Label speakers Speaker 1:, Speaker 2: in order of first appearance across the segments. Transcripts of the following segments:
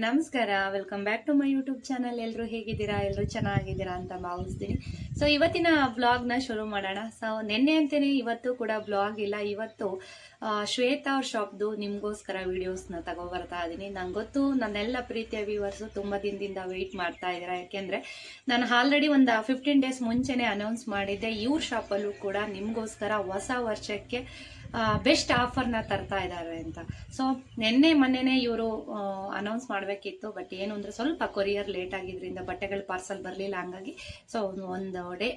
Speaker 1: ನಮಸ್ಕಾರ, welcome back to my YouTube channel. ಎಲ್ಲರೂ ಹೇಗಿದ್ದೀರಾ? ಎಲ್ಲರೂ ಚೆನ್ನಾಗಿದ್ದೀರಾ ಅಂತ ಭಾವಿಸ್ತೀನಿ. ಸೊ ಇವತ್ತಿನ ಬ್ಲಾಗ್ನ ಶುರು ಮಾಡೋಣ. ಸೊ ನಿನ್ನೆ ಅಂತೇನೆ ಇವತ್ತು ಕೂಡ ಬ್ಲಾಗ್ ಇಲ್ಲ. ಇವತ್ತು ಶ್ವೇತಾ ಅವ್ರ ಶಾಪ್ದು ನಿಮಗೋಸ್ಕರ ವಿಡಿಯೋಸ್ನ ತಗೊಬರ್ತಾ ಇದ್ದೀನಿ. ನಂಗೆ ಗೊತ್ತು ನನ್ನೆಲ್ಲ ಪ್ರೀತಿಯ ವ್ಯೂವರ್ಸು ತುಂಬ ದಿನದಿಂದ ವೆಯ್ಟ್ ಮಾಡ್ತಾ ಇದ್ದೀರಾ. ಯಾಕೆಂದರೆ ನಾನು ಆಲ್ರೆಡಿ ಒಂದು 15 ಡೇಸ್ ಮುಂಚೆನೇ ಅನೌನ್ಸ್ ಮಾಡಿದ್ದೆ, ಇವ್ರ ಶಾಪಲ್ಲೂ ಕೂಡ ನಿಮಗೋಸ್ಕರ ಹೊಸ ವರ್ಷಕ್ಕೆ ಬೆಸ್ಟ್ ಆಫರ್ನ ತರ್ತಾ ಇದ್ದಾರೆ ಅಂತ. ಸೊ ಮೊನ್ನೆನೇ ಇವರು ಅನೌನ್ಸ್ ಮಾಡಬೇಕಿತ್ತು, ಬಟ್ ಏನು ಅಂದರೆ ಸ್ವಲ್ಪ ಕೊರಿಯರ್ ಲೇಟ್ ಆಗಿದ್ರಿಂದ ಬಟ್ಟೆಗಳು ಪಾರ್ಸಲ್ ಬರಲಿಲ್ಲ. ಹಂಗಾಗಿ ಸೊ ಒಂದು ಡೇ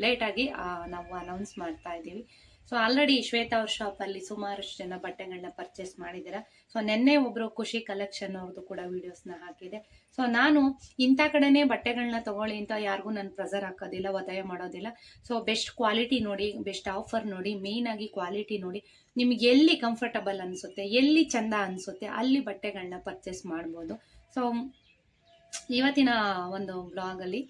Speaker 1: ಲೇಟಾಗಿ ನಾವು ಅನೌನ್ಸ್ ಮಾಡ್ತಾ ಇದ್ದೀವಿ. ಸೊ ಆಲ್ರೆಡಿ ಶ್ವೇತಾ ಅವ್ರ ಶಾಪಲ್ಲಿ ಸುಮಾರಷ್ಟು ಜನ ಬಟ್ಟೆಗಳನ್ನ ಪರ್ಚೇಸ್ ಮಾಡಿದ್ದೀರಾ. ಸೊ ನಿನ್ನೆ ಒಬ್ಬರು ಖುಷಿ ಕಲೆಕ್ಷನ್ ಅವ್ರದ್ದು ಕೂಡ ವಿಡಿಯೋಸ್ನ ಹಾಕಿದೆ. ಸೊ ನಾನು ಇಂಥ ಕಡೆನೇ ಬಟ್ಟೆಗಳನ್ನ ತಗೊಳ್ಳಿ ಅಂತ ಯಾರಿಗೂ ನಾನು ಪ್ರೆಸರ್ ಹಾಕೋದಿಲ್ಲ, ಒತ್ತಾಯ ಮಾಡೋದಿಲ್ಲ. ಸೊ ಬೆಸ್ಟ್ ಕ್ವಾಲಿಟಿ ನೋಡಿ, ಬೆಸ್ಟ್ ಆಫರ್ ನೋಡಿ, ಮೇಯ್ನ್ ಆಗಿ ಕ್ವಾಲಿಟಿ ನೋಡಿ, ನಿಮ್ಗೆ ಎಲ್ಲಿ ಕಂಫರ್ಟಬಲ್ ಅನಿಸುತ್ತೆ, ಎಲ್ಲಿ ಚಂದ ಅನಿಸುತ್ತೆ ಅಲ್ಲಿ ಬಟ್ಟೆಗಳನ್ನ ಪರ್ಚೇಸ್ ಮಾಡ್ಬೋದು. ಸೊ ಇವತ್ತಿನ ಒಂದು ಬ್ಲಾಗಲ್ಲಿ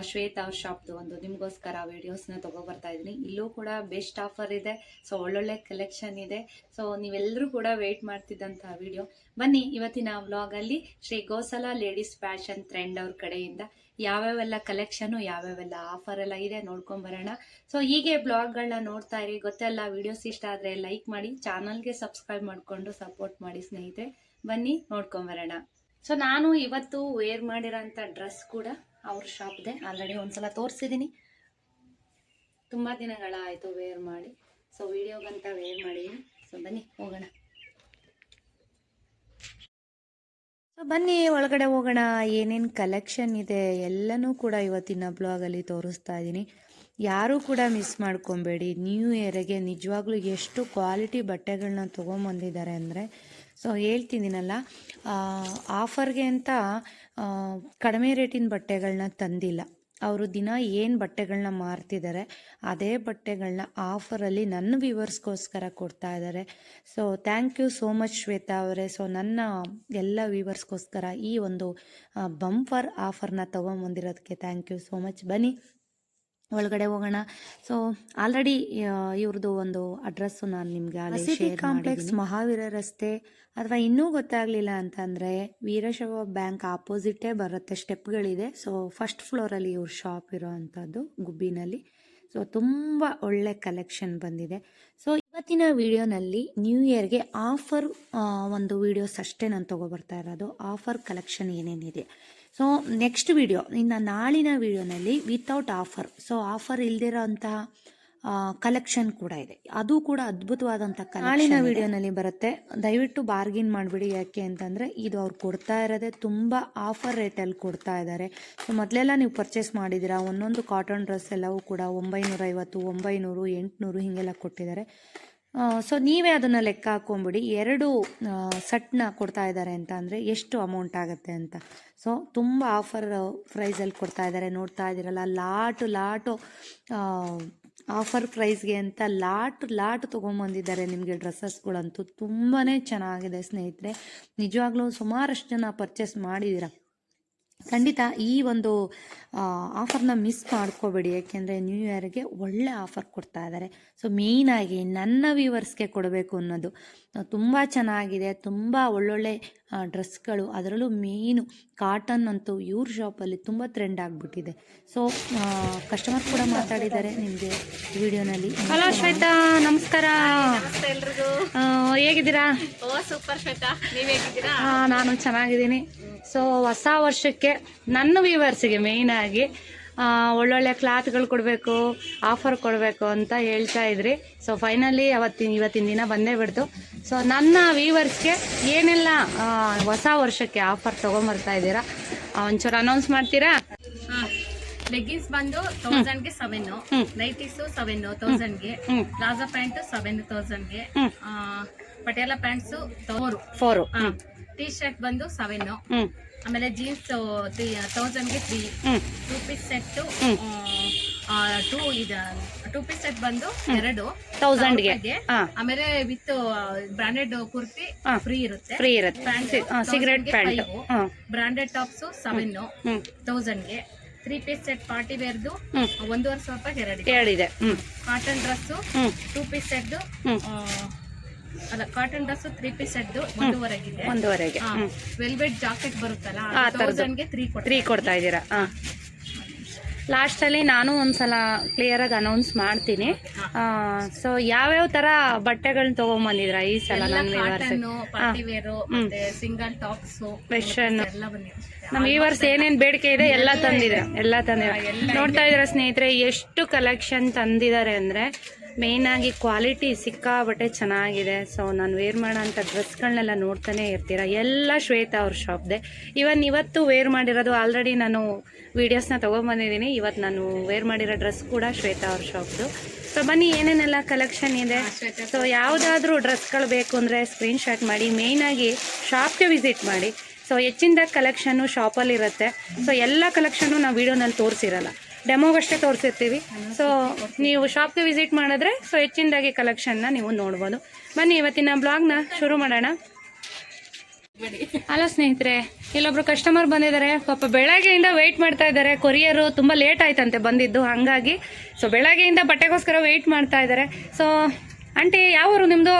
Speaker 1: ಶ್ವೇತಾ ಅವ್ರ ಶಾಪ್ದು ಒಂದು ನಿಮಗೋಸ್ಕರ ವಿಡಿಯೋಸ್ನ ತಗೊಬರ್ತಾ ಇದ್ದೀನಿ. ಇಲ್ಲೂ ಕೂಡ ಬೆಸ್ಟ್ ಆಫರ್ ಇದೆ. ಸೊ ಒಳ್ಳೊಳ್ಳೆ ಕಲೆಕ್ಷನ್ ಇದೆ. ಸೊ ನೀವೆಲ್ಲರೂ ಕೂಡ ವೆಯ್ಟ್ ಮಾಡ್ತಿದ್ದಂಥ ವಿಡಿಯೋ. ಬನ್ನಿ ಇವತ್ತಿನ ಬ್ಲಾಗಲ್ಲಿ Shri Gosala ladies fashion trend ಅವ್ರ ಕಡೆಯಿಂದ ಯಾವ್ಯಾವೆಲ್ಲ ಕಲೆಕ್ಷನು, ಯಾವ್ಯಾವೆಲ್ಲ ಆಫರ್ ಎಲ್ಲ ಇದೆ ನೋಡ್ಕೊಂಬರೋಣ. ಸೊ ಹೀಗೆ ಬ್ಲಾಗ್ಗಳನ್ನ ನೋಡ್ತಾ ಇರಿ. ಗೊತ್ತಲ್ಲ, ವಿಡಿಯೋಸ್ ಇಷ್ಟ ಆದರೆ ಲೈಕ್ ಮಾಡಿ, ಚಾನಲ್ಗೆ ಸಬ್ಸ್ಕ್ರೈಬ್ ಮಾಡಿಕೊಂಡು ಸಪೋರ್ಟ್ ಮಾಡಿ ಸ್ನೇಹಿತರೆ. ಬನ್ನಿ ನೋಡ್ಕೊಂಬರೋಣ. ಸೊ ನಾನು ಇವತ್ತು ವೇರ್ ಮಾಡಿರೋಂಥ ಡ್ರೆಸ್ ಕೂಡ ಅವ್ರ ಶಾಪ್ದೆ. ಆಲ್ರೆಡಿ ಒಂದ್ಸಲ ತೋರಿಸಿದ್ದೀನಿ, ತುಂಬ ದಿನಗಳಾಯಿತು ವೇರ್ ಮಾಡಿ. ಸೊ ವಿಡಿಯೋಗಂತ ವೇರ್ ಮಾಡಿದ್ದೀನಿ. ಸೊ ಬನ್ನಿ ಹೋಗೋಣ. ಸೊ ಬನ್ನಿ ಒಳಗಡೆ ಹೋಗೋಣ. ಏನೇನು ಕಲೆಕ್ಷನ್ ಇದೆ ಎಲ್ಲನೂ ಕೂಡ ಇವತ್ತಿನ ಬ್ಲಾಗಲ್ಲಿ ತೋರಿಸ್ತಾ ಇದ್ದೀನಿ. ಯಾರೂ ಕೂಡ ಮಿಸ್ ಮಾಡ್ಕೊಬೇಡಿ. ನ್ಯೂ ಇಯರ್ಗೆ ನಿಜವಾಗ್ಲೂ ಎಷ್ಟು ಕ್ವಾಲಿಟಿ ಬಟ್ಟೆಗಳನ್ನ ತೊಗೊಂಬಂದಿದ್ದಾರೆ ಅಂದರೆ, ಸೊ ಹೇಳ್ತಿದ್ದೀನಲ್ಲ, ಆಫರ್ಗೆ ಅಂತ ಕಡಿಮೆ ರೇಟಿನ ಬಟ್ಟೆಗಳನ್ನ ತಂದಿಲ್ಲ. ಅವರು ದಿನ ಏನು ಬಟ್ಟೆಗಳನ್ನ ಮಾರ್ತಿದ್ದಾರೆ ಅದೇ ಬಟ್ಟೆಗಳನ್ನ ಆಫರಲ್ಲಿ ನನ್ನ ವ್ಯೂವರ್ಸ್ಗೋಸ್ಕರ ಕೊಡ್ತಾ ಇದ್ದಾರೆ. So thank you so much Shweta ಅವರೇ. ಸೊ ನನ್ನ ಎಲ್ಲ ವ್ಯೂವರ್ಸ್ಗೋಸ್ಕರ ಈ ಒಂದು ಬಂಪರ್ ಆಫರ್ನ ತೊಗೊಂಬಂದಿರೋದಕ್ಕೆ ಥ್ಯಾಂಕ್ ಯು ಸೋ ಮಚ್. ಬನ್ನಿ ಒಳಗಡೆ ಹೋಗೋಣ. ಸೊ ಆಲ್ರೆಡಿ ಇವ್ರದ್ದು ಒಂದು ಅಡ್ರೆಸ್ಸು ನಾನು ನಿಮಗೆ ಸಿಟಿ ಕಾಂಪ್ಲೆಕ್ಸ್, ಮಹಾವೀರ ರಸ್ತೆ, ಅಥವಾ ಇನ್ನೂ ಗೊತ್ತಾಗಲಿಲ್ಲ ಅಂತಂದರೆ ವೀರಶೈವ ಬ್ಯಾಂಕ್ ಆಪೋಸಿಟೇ ಬರುತ್ತೆ, ಸ್ಟೆಪ್ಗಳಿದೆ. ಸೊ ಫಸ್ಟ್ ಫ್ಲೋರಲ್ಲಿ ಇವ್ರ ಶಾಪ್ ಇರೋ ಅಂಥದ್ದು ಗುಬ್ಬಿನಲ್ಲಿ. ಸೊ ತುಂಬ ಒಳ್ಳೆ ಕಲೆಕ್ಷನ್ ಬಂದಿದೆ. ಸೊ ಇವತ್ತಿನ ವಿಡಿಯೋನಲ್ಲಿ ನ್ಯೂ ಇಯರ್ಗೆ ಆಫರ್ ಒಂದು ವಿಡಿಯೋಸ್ ಅಷ್ಟೇ ನಾನು ತೊಗೊಬರ್ತಾ ಇರೋದು. ಆಫರ್ ಕಲೆಕ್ಷನ್ ಏನೇನಿದೆ. ಸೊ ನೆಕ್ಸ್ಟ್ ವಿಡಿಯೋ, ಇನ್ನು ನಾಳಿನ ವಿಡಿಯೋನಲ್ಲಿ ವಿತೌಟ್ ಆಫರ್, ಸೊ ಆಫರ್ ಇಲ್ದಿರೋ ಅಂತಹ ಕಲೆಕ್ಷನ್ ಕೂಡ ಇದೆ. ಅದು ಕೂಡ ಅದ್ಭುತವಾದಂಥ ನಾಳಿನ ವಿಡಿಯೋನಲ್ಲಿ ಬರುತ್ತೆ. ದಯವಿಟ್ಟು ಬಾರ್ಗಿನ್ ಮಾಡಿಬಿಡಿ. ಯಾಕೆ ಅಂತಂದರೆ ಇದು ಅವ್ರು ಕೊಡ್ತಾ ಇರೋದೇ ತುಂಬ ಆಫರ್ ರೇಟಲ್ಲಿ ಕೊಡ್ತಾ ಇದ್ದಾರೆ. ಸೊ ಮೊದಲೆಲ್ಲ ನೀವು ಪರ್ಚೇಸ್ ಮಾಡಿದ್ದೀರಾ, ಒಂದೊಂದು ಕಾಟನ್ ಡ್ರೆಸ್ ಎಲ್ಲವೂ ಕೂಡ 950, 900, 800 ಹೀಗೆಲ್ಲ ಕೊಟ್ಟಿದ್ದಾರೆ. ಸೊ ನೀವೇ ಅದನ್ನು ಲೆಕ್ಕ ಹಾಕ್ಕೊಂಬಿಡಿ. 2 ಸೆಟ್ನ ಕೊಡ್ತಾ ಇದ್ದಾರೆ ಅಂತ ಅಂದರೆ ಎಷ್ಟು ಅಮೌಂಟ್ ಆಗುತ್ತೆ ಅಂತ. ಸೊ ತುಂಬ ಆಫರ್ ಪ್ರೈಸಲ್ಲಿ ಕೊಡ್ತಾ ಇದ್ದಾರೆ. ನೋಡ್ತಾ ಇದ್ದೀರಲ್ಲ, ಲಾಟು ಆಫರ್ ಪ್ರೈಸ್ಗೆ ಅಂತ ಲಾಟ್ ತೊಗೊಂಬಂದಿದ್ದಾರೆ. ನಿಮಗೆ ಡ್ರೆಸ್ಸಸ್ಗಳಂತೂ ತುಂಬಾ ಚೆನ್ನಾಗಿದೆ ಸ್ನೇಹಿತರೆ. ನಿಜವಾಗ್ಲೂ ಸುಮಾರಷ್ಟು ಜನ ಪರ್ಚೇಸ್ ಮಾಡಿದ್ದೀರಾ. ಖಂಡಿತ ಈ ಒಂದು ಆಫರ್ನ ಮಿಸ್ ಮಾಡ್ಕೋಬೇಡಿ. ಯಾಕೆಂದರೆ ನ್ಯೂ ಇಯರ್ಗೆ ಒಳ್ಳೆ ಆಫರ್ ಕೊಡ್ತಾ ಇದ್ದಾರೆ. ಸೊ ಮೇಯ್ನಾಗಿ ನನ್ನ ವ್ಯೂವರ್ಸ್ಗೆ ಕೊಡಬೇಕು ಅನ್ನೋದು. ತುಂಬ ಚೆನ್ನಾಗಿದೆ, ತುಂಬ ಒಳ್ಳೊಳ್ಳೆ ಡ್ರೆಸ್ಗಳು, ಅದರಲ್ಲೂ ಮೇಯ್ನು ಕಾಟನ್ ಅಂತೂ ಇವ್ರ ಶಾಪಲ್ಲಿ ತುಂಬ ಟ್ರೆಂಡ್ ಆಗಿಬಿಟ್ಟಿದೆ. ಸೊ ಕಸ್ಟಮರ್ ಕೂಡ ಮಾತಾಡಿದ್ದಾರೆ ನಿಮಗೆ ವಿಡಿಯೋನಲ್ಲಿ. ಹಲೋ ಶ್ವೇತಾ, ನಮಸ್ಕಾರ.
Speaker 2: ಎಲ್ರಿಗೂ
Speaker 1: ಹೇಗಿದ್ದೀರಾ?
Speaker 2: ಸೂಪರ್ ಶ್ವೇತಾ, ನೀವು ಹೇಗಿದ್ದೀರಾ?
Speaker 1: ನಾನು ಚೆನ್ನಾಗಿದ್ದೀನಿ. ಸೊ ಹೊಸ ವರ್ಷಕ್ಕೆ ನನ್ನ ವ್ಯೂವರ್ಸಿಗೆ ಮೇಯ್ನಾಗಿ ಒಳ್ಳೊಳ್ಳೆ ಕ್ಲಾತ್ಗಳು ಕೊಡಬೇಕು, ಆಫರ್ ಕೊಡಬೇಕು ಅಂತ ಹೇಳ್ತಾ ಇದ್ರಿ. ಸೊ ಫೈನಲಿ ಇವತ್ತಿನ ದಿನ ಬಂದೇ ಬಿಡ್ತು. ಸೊ ನನ್ನ ವ್ಯೂವರ್ಸ್ಗೆ ಏನೆಲ್ಲ ಹೊಸ ವರ್ಷಕ್ಕೆ ಆಫರ್ ತೊಗೊಂಬರ್ತಾ ಇದ್ದೀರಾ ಒಂಚೂರು ಅನೌನ್ಸ್ ಮಾಡ್ತೀರಾ?
Speaker 2: ಲೆಗ್ಗಿನ್ಸ್ ಬಂದು 1000ಗೆ 7, ನೈಟೀಸು 7000ಗೆ, ಪ್ಲಾಜಾ ಪ್ಯಾಂಟ್ 7000ಗೆ, ಪಟಿಯಾಲ ಪ್ಯಾಂಟ್ಸು 4, ಟೀ ಶರ್ಟ್ ಬಂದು 7, ಆಮೇಲೆ ಜೀನ್ಸ್ 1000ಗೆ 3, 2 ಪೀಸ್ ಸೆಟ್ 2 ಪೀಸ್ ಸೆಟ್ ಬಂದು 2000ಗೆ, ಆಮೇಲೆ ವಿತ್ ಬ್ರಾಂಡೆಡ್ ಕುರ್ತಿ ಫ್ರೀ ಇರುತ್ತೆ.
Speaker 1: ಸಿಗರೆಟ್ ಪ್ಯಾಂಟ್,
Speaker 2: ಬ್ರಾಂಡೆಡ್ ಟಾಪ್ಸ್ 7000ಗೆ, 3 ಪೀಸ್ ಸೆಟ್ ಪಾರ್ಟಿ ವೇರ್ದು 1,500 ರೂಪಾಯಿ 2 ಇದೆ. ಕಾಟನ್ ಡ್ರೆಸ್ 2 ಪೀಸ್ ಸೆಟ್ ಅಲ್ಲ ಕಾಟನ್ ಡ್ರೆಸ್ 3 ಪೀಸ್ ಸೆಟ್ 1.5
Speaker 1: 1.5ಗೆ
Speaker 2: ವೆಲ್ವೆಟ್ ಜಾಕೆಟ್ ಬರುತ್ತಲ್ಲ
Speaker 1: ಆ ಥರದ್ದು
Speaker 2: 1000ಗೆ
Speaker 1: 3 ಕೊಡ್ತಾ ಇದ್ದೀರಾ. ಲಾಸ್ಟಲ್ಲಿ ನಾನು ಒಂದ್ಸಲ ಕ್ಲಿಯರಾಗಿ ಅನೌನ್ಸ್ ಮಾಡ್ತೀನಿ. ಸೊ ಯಾವ್ಯಾವ ಥರ ಬಟ್ಟೆಗಳನ್ನ ತೊಗೊಂಬಂದಿದ್ರ ಈ ಸಲ
Speaker 2: ಪಾರ್ಟಿ ವೇರ್ ಮತ್ತೆ ಸಿಂಗಲ್ ಟಾಪ್ಸ್
Speaker 1: ವೆಸ್ಟರ್ನ್
Speaker 2: ಎಲ್ಲ ಬಂದಿದೆ.
Speaker 1: ನಮ್ಮ ಈ ವರ್ಷ ಏನೇನು ಬೇಡಿಕೆ ಇದೆ ಎಲ್ಲ ತಂದಿದೆ. ನೋಡ್ತಾ ಇದ್ದೀರಾ ಸ್ನೇಹಿತರೆ ಎಷ್ಟು ಕಲೆಕ್ಷನ್ ತಂದಿದ್ದಾರೆ ಅಂದರೆ ಮೇಯ್ನಾಗಿ ಕ್ವಾಲಿಟಿ ಸಿಕ್ಕಾಬಟ್ಟೆ ಚೆನ್ನಾಗಿದೆ. ಸೊ ನಾನು ವೇರ್ ಮಾಡೋಂಥ ಡ್ರೆಸ್ಗಳನ್ನೆಲ್ಲ ನೋಡ್ತಾನೆ ಇರ್ತೀರ. ಎಲ್ಲ ಶ್ವೇತಾ ಅವ್ರ ಶಾಪ್ದೆ. ಇವತ್ತು ವೇರ್ ಮಾಡಿರೋದು ಆಲ್ರೆಡಿ ನಾನು ವೀಡಿಯೋಸ್ನ ತೊಗೊಂಬಂದಿದ್ದೀನಿ. ಇವತ್ತು ನಾನು ವೇರ್ ಮಾಡಿರೋ ಡ್ರೆಸ್ ಕೂಡ ಶ್ವೇತಾ ಅವ್ರ ಶಾಪ್ದು. ಸೊ ಬನ್ನಿ ಏನೇನೆಲ್ಲ ಕಲೆಕ್ಷನ್ ಇದೆ. ಸೊ ಯಾವುದಾದ್ರೂ ಡ್ರೆಸ್ಗಳು ಬೇಕು ಅಂದರೆ ಸ್ಕ್ರೀನ್ಶಾಟ್ ಮಾಡಿ, ಮೇಯ್ನಾಗಿ ಶಾಪ್ಗೆ ವಿಸಿಟ್ ಮಾಡಿ. ಸೊ ಹೆಚ್ಚಿನ ಕಲೆಕ್ಷನ್ನು ಶಾಪಲ್ಲಿರುತ್ತೆ. ಸೊ ಎಲ್ಲ ಕಲೆಕ್ಷನ್ನು ನಾವು ವೀಡಿಯೋನಲ್ಲಿ ತೋರಿಸಿರಲ್ಲ, ಡೆಮೋಗಷ್ಟೇ ತೋರಿಸಿರ್ತೀವಿ. ಸೊ ನೀವು ಶಾಪ್ಗೆ ವಿಸಿಟ್ ಮಾಡಿದ್ರೆ ಸೊ ಹೆಚ್ಚಿನದಾಗಿ ಕಲೆಕ್ಷನ್ನ ನೀವು ನೋಡ್ಬೋದು. ಬನ್ನಿ ಇವತ್ತಿನ ಬ್ಲಾಗ್ನ ಶುರು ಮಾಡೋಣ. ಅಲ್ಲ ಸ್ನೇಹಿತರೆ, ಇಲ್ಲೊಬ್ರು ಕಸ್ಟಮರ್ ಬಂದಿದ್ದಾರೆ. ಪಾಪ ಬೆಳಗ್ಗೆಯಿಂದ ವೆಯ್ಟ್ ಮಾಡ್ತಾ ಇದ್ದಾರೆ. ಕೊರಿಯರು ತುಂಬ ಲೇಟ್ ಆಯ್ತಂತೆ ಬಂದಿದ್ದು, ಹಾಗಾಗಿ ಸೊ ಬೆಳಗ್ಗೆಯಿಂದ ಬಟ್ಟೆಗೋಸ್ಕರ ವೆಯ್ಟ್ ಮಾಡ್ತಾ ಇದ್ದಾರೆ. ಸೊ ಆಂಟಿ ಯಾವೂರು ನಿಮ್ದು?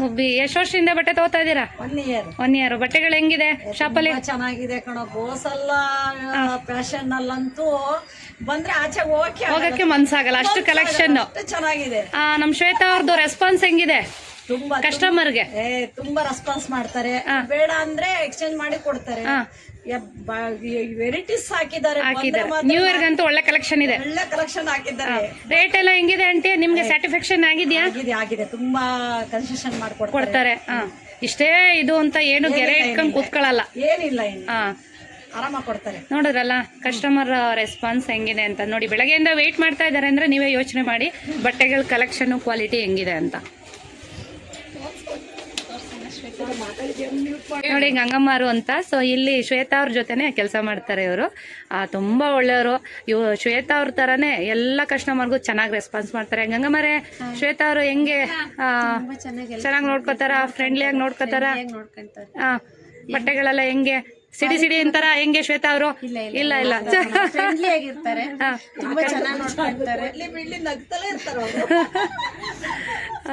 Speaker 1: ಹುಬ್ಬಿ. ಎಷ್ಟು ವರ್ಷದಿಂದ ಬಟ್ಟೆ ತಗೋತಾ ಇದ್ದೀರಾ? 1 ಇಯರ್. ಬಟ್ಟೆಗಳು ಹೆಂಗಿದೆ ಶಾಪಲ್ಲಿ?
Speaker 3: ಚೆನ್ನಾಗಿದೆ ಕಣೋ. ಗೋಸಲ್ಲ ಫ್ಯಾಷನ್ ಅಲ್ಲಂತೂ ಬಂದ್ರೆ ಆಚೆ ಹೋಗಕ್ಕೆ
Speaker 1: ಮನ್ಸಾಗಲ್ಲ, ಅಷ್ಟು ಕಲೆಕ್ಷನ್
Speaker 3: ಚೆನ್ನಾಗಿದೆ.
Speaker 1: ನಮ್ ಶ್ವೇತಾ ಅವ್ರದ್ದು ರೆಸ್ಪಾನ್ಸ್ ಹೆಂಗಿದೆ
Speaker 3: ತುಂಬಾ
Speaker 1: ಕಸ್ಟಮರ್ಗೆ?
Speaker 3: ತುಂಬಾ ರೆಸ್ಪಾನ್ಸ್ ಮಾಡ್ತಾರೆ. ಬೇಡ ಅಂದ್ರೆ ಎಕ್ಸ್ಚೇಂಜ್ ಮಾಡಿ ಕೊಡ್ತಾರೆ. ವೆರೈಟೀಸ್ ಹಾಕಿದ್ದಾರೆ.
Speaker 1: ನ್ಯೂ ಇಯರ್ ಗಂತೂ ಒಳ್ಳೆ ಕಲೆಕ್ಷನ್ ಇದೆ.
Speaker 3: ಒಳ್ಳೆ ಕಲೆಕ್ಷನ್ ಹಾಕಿದ್ದಾರೆ.
Speaker 1: ರೇಟ್ ಎಲ್ಲ ಹೆಂಗಿದೆ ಆಂಟಿ? ನಿಮ್ಗೆ ಸ್ಯಾಟಿಸ್ಫ್ಯಾಕ್ಷನ್ ಆಗಿದ್ಯಾ?
Speaker 3: ಆಗಿದೆ. ತುಂಬಾ ಕನ್ಸೆಷನ್
Speaker 1: ಕೊಡ್ತಾರೆ. ಇಷ್ಟೇ ಇದು ಅಂತ ಏನು ಗೆರೆ ಇಟ್ಕೊಂಡು ಕೂತ್ಕೊಳ್ಳಲ್ಲ,
Speaker 3: ಏನಿಲ್ಲ. ಆರಾಮಾಗಿ ಕೊಡ್ತಾರೆ.
Speaker 1: ನೋಡಿದ್ರಲ್ಲ ಕಸ್ಟಮರ್ ರೆಸ್ಪಾನ್ಸ್ ಹೆಂಗಿದೆ ಅಂತ. ನೋಡಿ ಬೆಳಗ್ಗೆಯಿಂದ ವೆಯ್ಟ್ ಮಾಡ್ತಾ ಇದ್ದಾರೆ ಅಂದ್ರೆ ನೀವೇ ಯೋಚನೆ ಮಾಡಿ ಬಟ್ಟೆಗಳ ಕಲೆಕ್ಷನ್ ಕ್ವಾಲಿಟಿ ಹೆಂಗಿದೆ ಅಂತ. ನೋಡಿ ಗಂಗಮ್ಮಾರು ಅಂತ. ಸೊ ಇಲ್ಲಿ ಶ್ವೇತಾ ಅವ್ರ ಜೊತೆನೆ ಕೆಲಸ ಮಾಡ್ತಾರೆ ಇವರು. ತುಂಬಾ ಒಳ್ಳೆಯವರು. ಶ್ವೇತಾ ಅವ್ರ ತರಾನೇ ಎಲ್ಲ ಕಸ್ಟಮರ್ಗೂ ಚೆನ್ನಾಗಿ ರೆಸ್ಪಾನ್ಸ್ ಮಾಡ್ತಾರೆ. ಗಂಗಮ್ಮರೇ, ಶ್ವೇತಾ ಅವರು ಹೆಂಗೆ ಚೆನ್ನಾಗಿ ನೋಡ್ಕೋತಾರ? ಫ್ರೆಂಡ್ಲಿಯಾಗಿ ನೋಡ್ಕೋತಾರ? ಬಟ್ಟೆಗಳೆಲ್ಲ ಹೆಂಗೆ ಸಿಡಿ ಅಂತಾರ ಹೆಂಗೆ ಶ್ವೇತಾ ಅವರು? ಇಲ್ಲ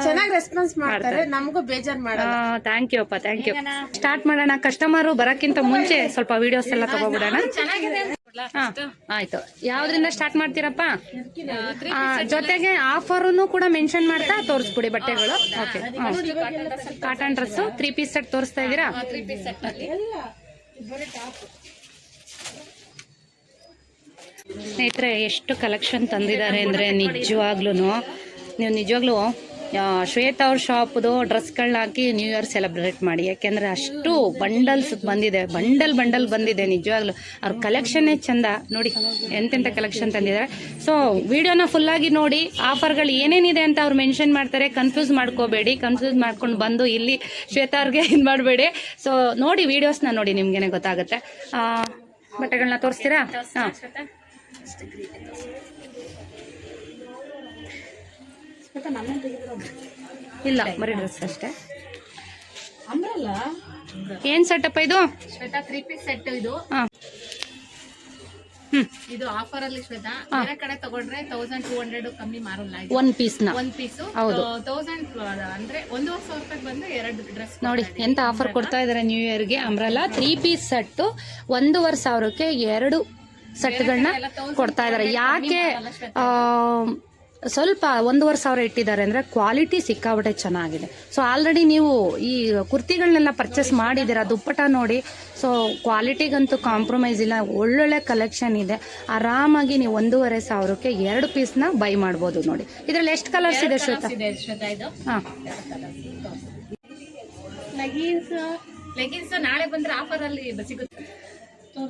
Speaker 4: ಚೆನ್ನಾಗಿ ರೆಸ್ಪಾನ್ಸ್ ಮಾಡ್ತಾರೆ. ನಮಗೂ ಬೇಜಾರ್ ಮಾಡಲ್ಲ.
Speaker 1: ಥ್ಯಾಂಕ್ ಯು ಅಪ್ಪ, ಥ್ಯಾಂಕ್ ಯು. ಸ್ಟಾರ್ಟ್ ಮಾಡೋಣ. ಕಸ್ಟಮರು ಬರೋಕ್ಕಿಂತ ಮುಂಚೆ ಸ್ವಲ್ಪ ವಿಡಿಯೋಸ್ ಎಲ್ಲ ತಗೋಬಿಡೋಣ. ಆಯ್ತು. ಯಾವ್ದ್ರಿಂದ ಸ್ಟಾರ್ಟ್ ಮಾಡ್ತೀರಪ್ಪ? ಜೊತೆಗೆ ಆಫರ್ನು ಕೂಡ ಮೆನ್ಷನ್ ಮಾಡ್ತಾ ತೋರಿಸ್ಬಿಡಿ ಬಟ್ಟೆಗಳು. Okay. Cotton dress 3 piece set ತೋರಿಸ್ತಾ ಇದ್ದೀರಾ?
Speaker 2: 3 ಪೀಸ್ ಸೆಟ್ ಅಲ್ಲಿ
Speaker 1: ಸ್ನೇಹಿತರೆ ಎಷ್ಟು ಕಲೆಕ್ಷನ್ ತಂದಿದ್ದಾರೆ ಅಂದರೆ ನಿಜವಾಗ್ಲೂ ಶ್ವೇತಾ ಅವ್ರ ಶಾಪ್ದು ಡ್ರೆಸ್ಗಳನ್ನ ಹಾಕಿ ನ್ಯೂ ಇಯರ್ ಸೆಲೆಬ್ರೇಟ್ ಮಾಡಿ. ಯಾಕೆಂದರೆ ಅಷ್ಟು ಬಂಡಲ್ಸ್ ಬಂದಿದೆ, ಬಂಡಲ್ ಬಂದಿದೆ. ನಿಜವಾಗ್ಲೂ ಅವ್ರ ಕಲೆಕ್ಷನ್ನೇ ಚಂದ. ನೋಡಿ ಎಂತೆಂಥ ಕಲೆಕ್ಷನ್ ತಂದಿದ್ದಾರೆ. ಸೊ ವಿಡಿಯೋನ ಫುಲ್ಲಾಗಿ ನೋಡಿ. ಆಫರ್ಗಳು ಏನೇನಿದೆ ಅಂತ ಅವ್ರು ಮೆನ್ಷನ್ ಮಾಡ್ತಾರೆ. ಕನ್ಫ್ಯೂಸ್ ಮಾಡ್ಕೋಬೇಡಿ. ಕನ್ಫ್ಯೂಸ್ ಮಾಡ್ಕೊಂಡು ಬಂದು ಇಲ್ಲಿ ಶ್ವೇತಾ ಅವ್ರಿಗೆ ಇದು ಮಾಡಬೇಡಿ. ಸೊ ನೋಡಿ ವಿಡಿಯೋಸ್ನ ನೋಡಿ, ನಿಮ್ಗೇನೆ ಗೊತ್ತಾಗುತ್ತೆ. ಬಟ್ಟೆಗಳನ್ನ ತೋರಿಸ್ತೀರಾ? ಹಾಂ, ಇಲ್ಲ ಬರೀ ಡ್ರೆಸ್ ಅಷ್ಟೇ. ಏನ್ ಸೆಟಪ್ ಇದು?
Speaker 2: ಶ್ವೇತಾ 3 ಪೀಸ್ ಸೆಟ್ ಇದು. ಇದು ಆಫರ್ ಅಲ್ಲಿ ಶ್ವೇತಾ ಬೇರೆ ಕಡೆ ತಗೊಂಡ್ರೆ 1200 ಕಮ್ಮಿ ಮಾರಲ್ಲ.
Speaker 1: 1 ಪೀಸ್ನ
Speaker 2: 1 ಪೀಸ್
Speaker 1: ಹೌದು
Speaker 2: 1000 ಅಂದ್ರೆ 1,500 ರೂಪಾಯಿ ಬಂದು 2 ಡ್ರೆಸ್.
Speaker 1: ನೋಡಿ ಎಂತ ಆಫರ್ ಕೊಡ್ತಾ ಇದಾರೆ ನ್ಯೂ ಇಯರ್ಗೆ. ಅಂಬ್ರೆಲಾ 3 ಪೀಸ್ ಸೆಟ್ 1,500ಕ್ಕೆ 2 ಸೆಟ್ಗಳನ್ನ ಕೊಡ್ತಾ ಇದಾರೆ. ಯಾಕೆ ಸ್ವಲ್ಪ 1,500 ಇಟ್ಟಿದ್ದಾರೆ ಅಂದರೆ ಕ್ವಾಲಿಟಿ ಸಿಕ್ಕಾಬಿಟ್ಟೆ ಚೆನ್ನಾಗಿದೆ. ಸೊ ಆಲ್ರೆಡಿ ನೀವು ಈ ಕುರ್ತಿಗಳನ್ನೆಲ್ಲ ಪರ್ಚೇಸ್ ಮಾಡಿದ್ದೀರಾ. ದುಪ್ಪಟ ನೋಡಿ. ಸೊ ಕ್ವಾಲಿಟಿಗಂತೂ ಕಾಂಪ್ರಮೈಸ್ ಇಲ್ಲ. ಒಳ್ಳೊಳ್ಳೆ ಕಲೆಕ್ಷನ್ ಇದೆ. ಆರಾಮಾಗಿ ನೀವು 1,500ಕ್ಕೆ 2 ಪೀಸ್ನ ಬೈ ಮಾಡ್ಬೋದು. ನೋಡಿ ಇದರಲ್ಲಿ ಎಷ್ಟು ಕಲರ್ಸ್ ಇದೆ ಶ್ವೇತಾ? ಹಾಂ,
Speaker 2: ಲೆಗಿನ್ಸ್ ನಾಳೆ ಬಂದ್ರೆ ಆಫರ್ ಅಲ್ಲಿ ಸಿಗುತ್ತೆ.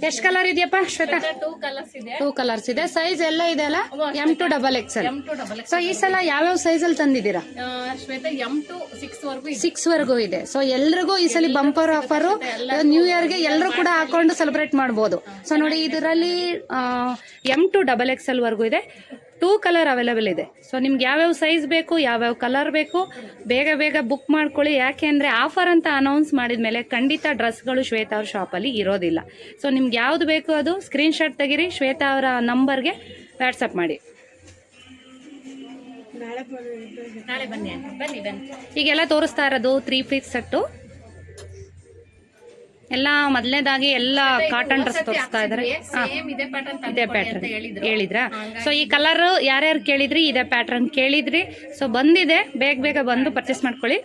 Speaker 1: ಎಷ್ಟು ಕಲರ್ ಇದೆಯಪ್ಪ ಶ್ವೇತಾ?
Speaker 2: 2 ಕಲರ್ಸ್ ಇದೆ.
Speaker 1: 2 ಕಲರ್ಸ್ ಇದೆ. ಸೈಜ್ ಎಲ್ಲ ಇದೆ ಅಲ್ಲ? M to XXL. ಸೊ ಈ ಸಲ ಯಾವ್ಯಾವ ಸೈಜ್ ಅಲ್ಲಿ ತಂದಿದ್ದೀರಾ?
Speaker 2: ಶ್ವೇತಾ M to 6 ವರೆಗೂ ಇದೆ.
Speaker 1: 6 ವರೆಗೂ ಇದೆ. ಸೊ ಎಲ್ರಿಗೂ ಈ ಸಲ ಬಂಪರ್ ಆಫರ್. ನ್ಯೂ ಇಯರ್ಗೆ ಎಲ್ಲರೂ ಕೂಡ ಹಾಕೊಂಡು ಸೆಲೆಬ್ರೇಟ್ ಮಾಡ್ಬೋದು. ಸೊ ನೋಡಿ ಇದರಲ್ಲಿ M to XXL ವರೆಗೂ ಇದೆ. 2 ಕಲರ್ ಅವೈಲೇಬಲ್ ಇದೆ. ಸೊ ನಿಮ್ಗೆ ಯಾವ್ಯಾವ ಸೈಜ್ ಬೇಕು, ಯಾವ್ಯಾವ ಕಲರ್ ಬೇಕು, ಬೇಗ ಬುಕ್ ಮಾಡ್ಕೊಳ್ಳಿ. ಯಾಕೆ ಅಂದರೆ ಆಫರ್ ಅಂತ ಅನೌನ್ಸ್ ಮಾಡಿದ್ಮೇಲೆ ಖಂಡಿತ ಡ್ರೆಸ್ಗಳು ಶ್ವೇತಾ ಅವ್ರ ಶಾಪಲ್ಲಿ ಇರೋದಿಲ್ಲ. ಸೊ ನಿಮ್ಗೆ ಯಾವ್ದು ಬೇಕು ಅದು ಸ್ಕ್ರೀನ್ಶಾಟ್ ತೆಗೀರಿ, ಶ್ವೇತಾ ಅವರ ನಂಬರ್ಗೆ ವಾಟ್ಸಪ್ ಮಾಡಿ.
Speaker 2: ನಾಳೆ ಬನ್ನಿ ಆಂಟಿ, ಬನ್ನಿ ಬನ್ನಿ.
Speaker 1: ಈಗೆಲ್ಲ ತೋರಿಸ್ತಾ ಇರೋದು 3 ಪೀಸ್ ಸೆಟ್ಟು ಎಲ್ಲ. ಮೊದಲನೇದಾಗಿ ಎಲ್ಲ ಕಾಟನ್ ಡ್ರೆಸ್ ತೋರಿಸ್ತಾ ಇದ್ದಾರೆ.
Speaker 2: ಸೇಮ್ ಇದೇ ಪ್ಯಾಟರ್ನ್
Speaker 1: ಇದೇ ಪ್ಯಾಟರ್ನ್ ಹೇಳಿದ್ರಾ? ಸೊ ಈ ಕಲರ್ ಯಾರ್ಯಾರು ಕೇಳಿದ್ರಿ, ಇದೇ ಪ್ಯಾಟರ್ನ್ ಕೇಳಿದ್ರಿ. ಸೊ ಬಂದಿದೆ, ಬೇಗ ಬೇಗ ಬಂದು ಪರ್ಚೇಸ್ ಮಾಡ್ಕೊಳ್ಳಿ.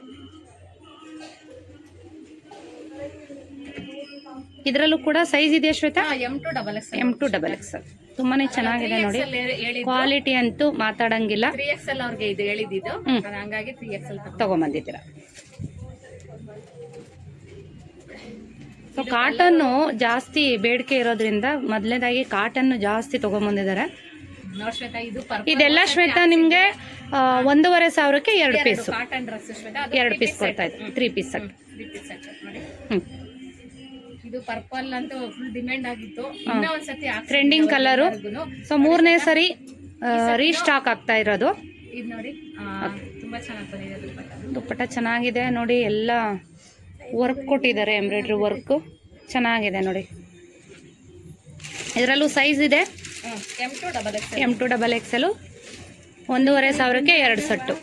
Speaker 1: ಇದರಲ್ಲೂ ಕೂಡ ಸೈಜ್ ಇದೆ ಶ್ವೇತಾ, M2XL. ತುಂಬಾನೇ ಚೆನ್ನಾಗಿದೆ ನೋಡಿ, ಕ್ವಾಲಿಟಿ ಅಂತೂ ಮಾತಾಡಂಗಿಲ್ಲ.
Speaker 2: 3XL ಅವ್ರಿಗೆ ಇದು ಹೇಳಿದ್ದು, ಹಂಗಾಗಿ 3XL
Speaker 1: ತಗೊಂಬಂದಿದ್ದೀರಾ. ಸೊ ಕಾಟನ್ನು ಜಾಸ್ತಿ ಬೇಡಿಕೆ ಇರೋದ್ರಿಂದ ಮೊದಲನೇದಾಗಿ ಕಾಟನ್ ಜಾಸ್ತಿ ತಗೊಂಬಂದಿದ್ದಾರೆ. ಇದೆಲ್ಲ ಶ್ವೇತಾ ನಿಮ್ಗೆ 1,500ಕ್ಕೆ 2 ಪೀಸ್,
Speaker 2: ಕಾಟನ್ ಡ್ರೆಸ್
Speaker 1: 2 ಪೀಸ್ ಕೊಡ್ತಾ ಇದ್ದಾರೆ. 3 ಪೀಸ್ ಸೆಟ್.
Speaker 2: ಇದು ಪರ್ಪಲ್ ಅಂತೂ ಫುಲ್ ಡಿಮ್ಯಾಂಡ್ ಆಗಿತ್ತು, ಇನ್ನೂ ಒಂದ್ಸತಿ
Speaker 1: ಟ್ರೆಂಡಿಂಗ್ ಕಲರು. ಸೊ 3ನೇ ಸರಿ ರೀಸ್ಟಾಕ್ ಆಗ್ತಾ ಇರೋದು.
Speaker 2: ಇದು ನೋಡಿ, ತುಂಬಾ ಚೆನ್ನಾಗಿ ಬಂದಿದೆ
Speaker 1: ದುಪ್ಪಟ್ಟ ಚೆನ್ನಾಗಿದೆ ನೋಡಿ, ಎಲ್ಲ ವರ್ಕ್ ಕೊಟ್ಟಿದ್ದಾರೆ, ಎಂಬ್ರಾಯ್ಡ್ರಿ ವರ್ಕ್ ಚೆನ್ನಾಗಿದೆ ನೋಡಿ. ಇದರಲ್ಲೂ ಸೈಜ್ ಇದೆ, M2XL. 1,500ಕ್ಕೆ 2 ಸೆಟ್ಟು.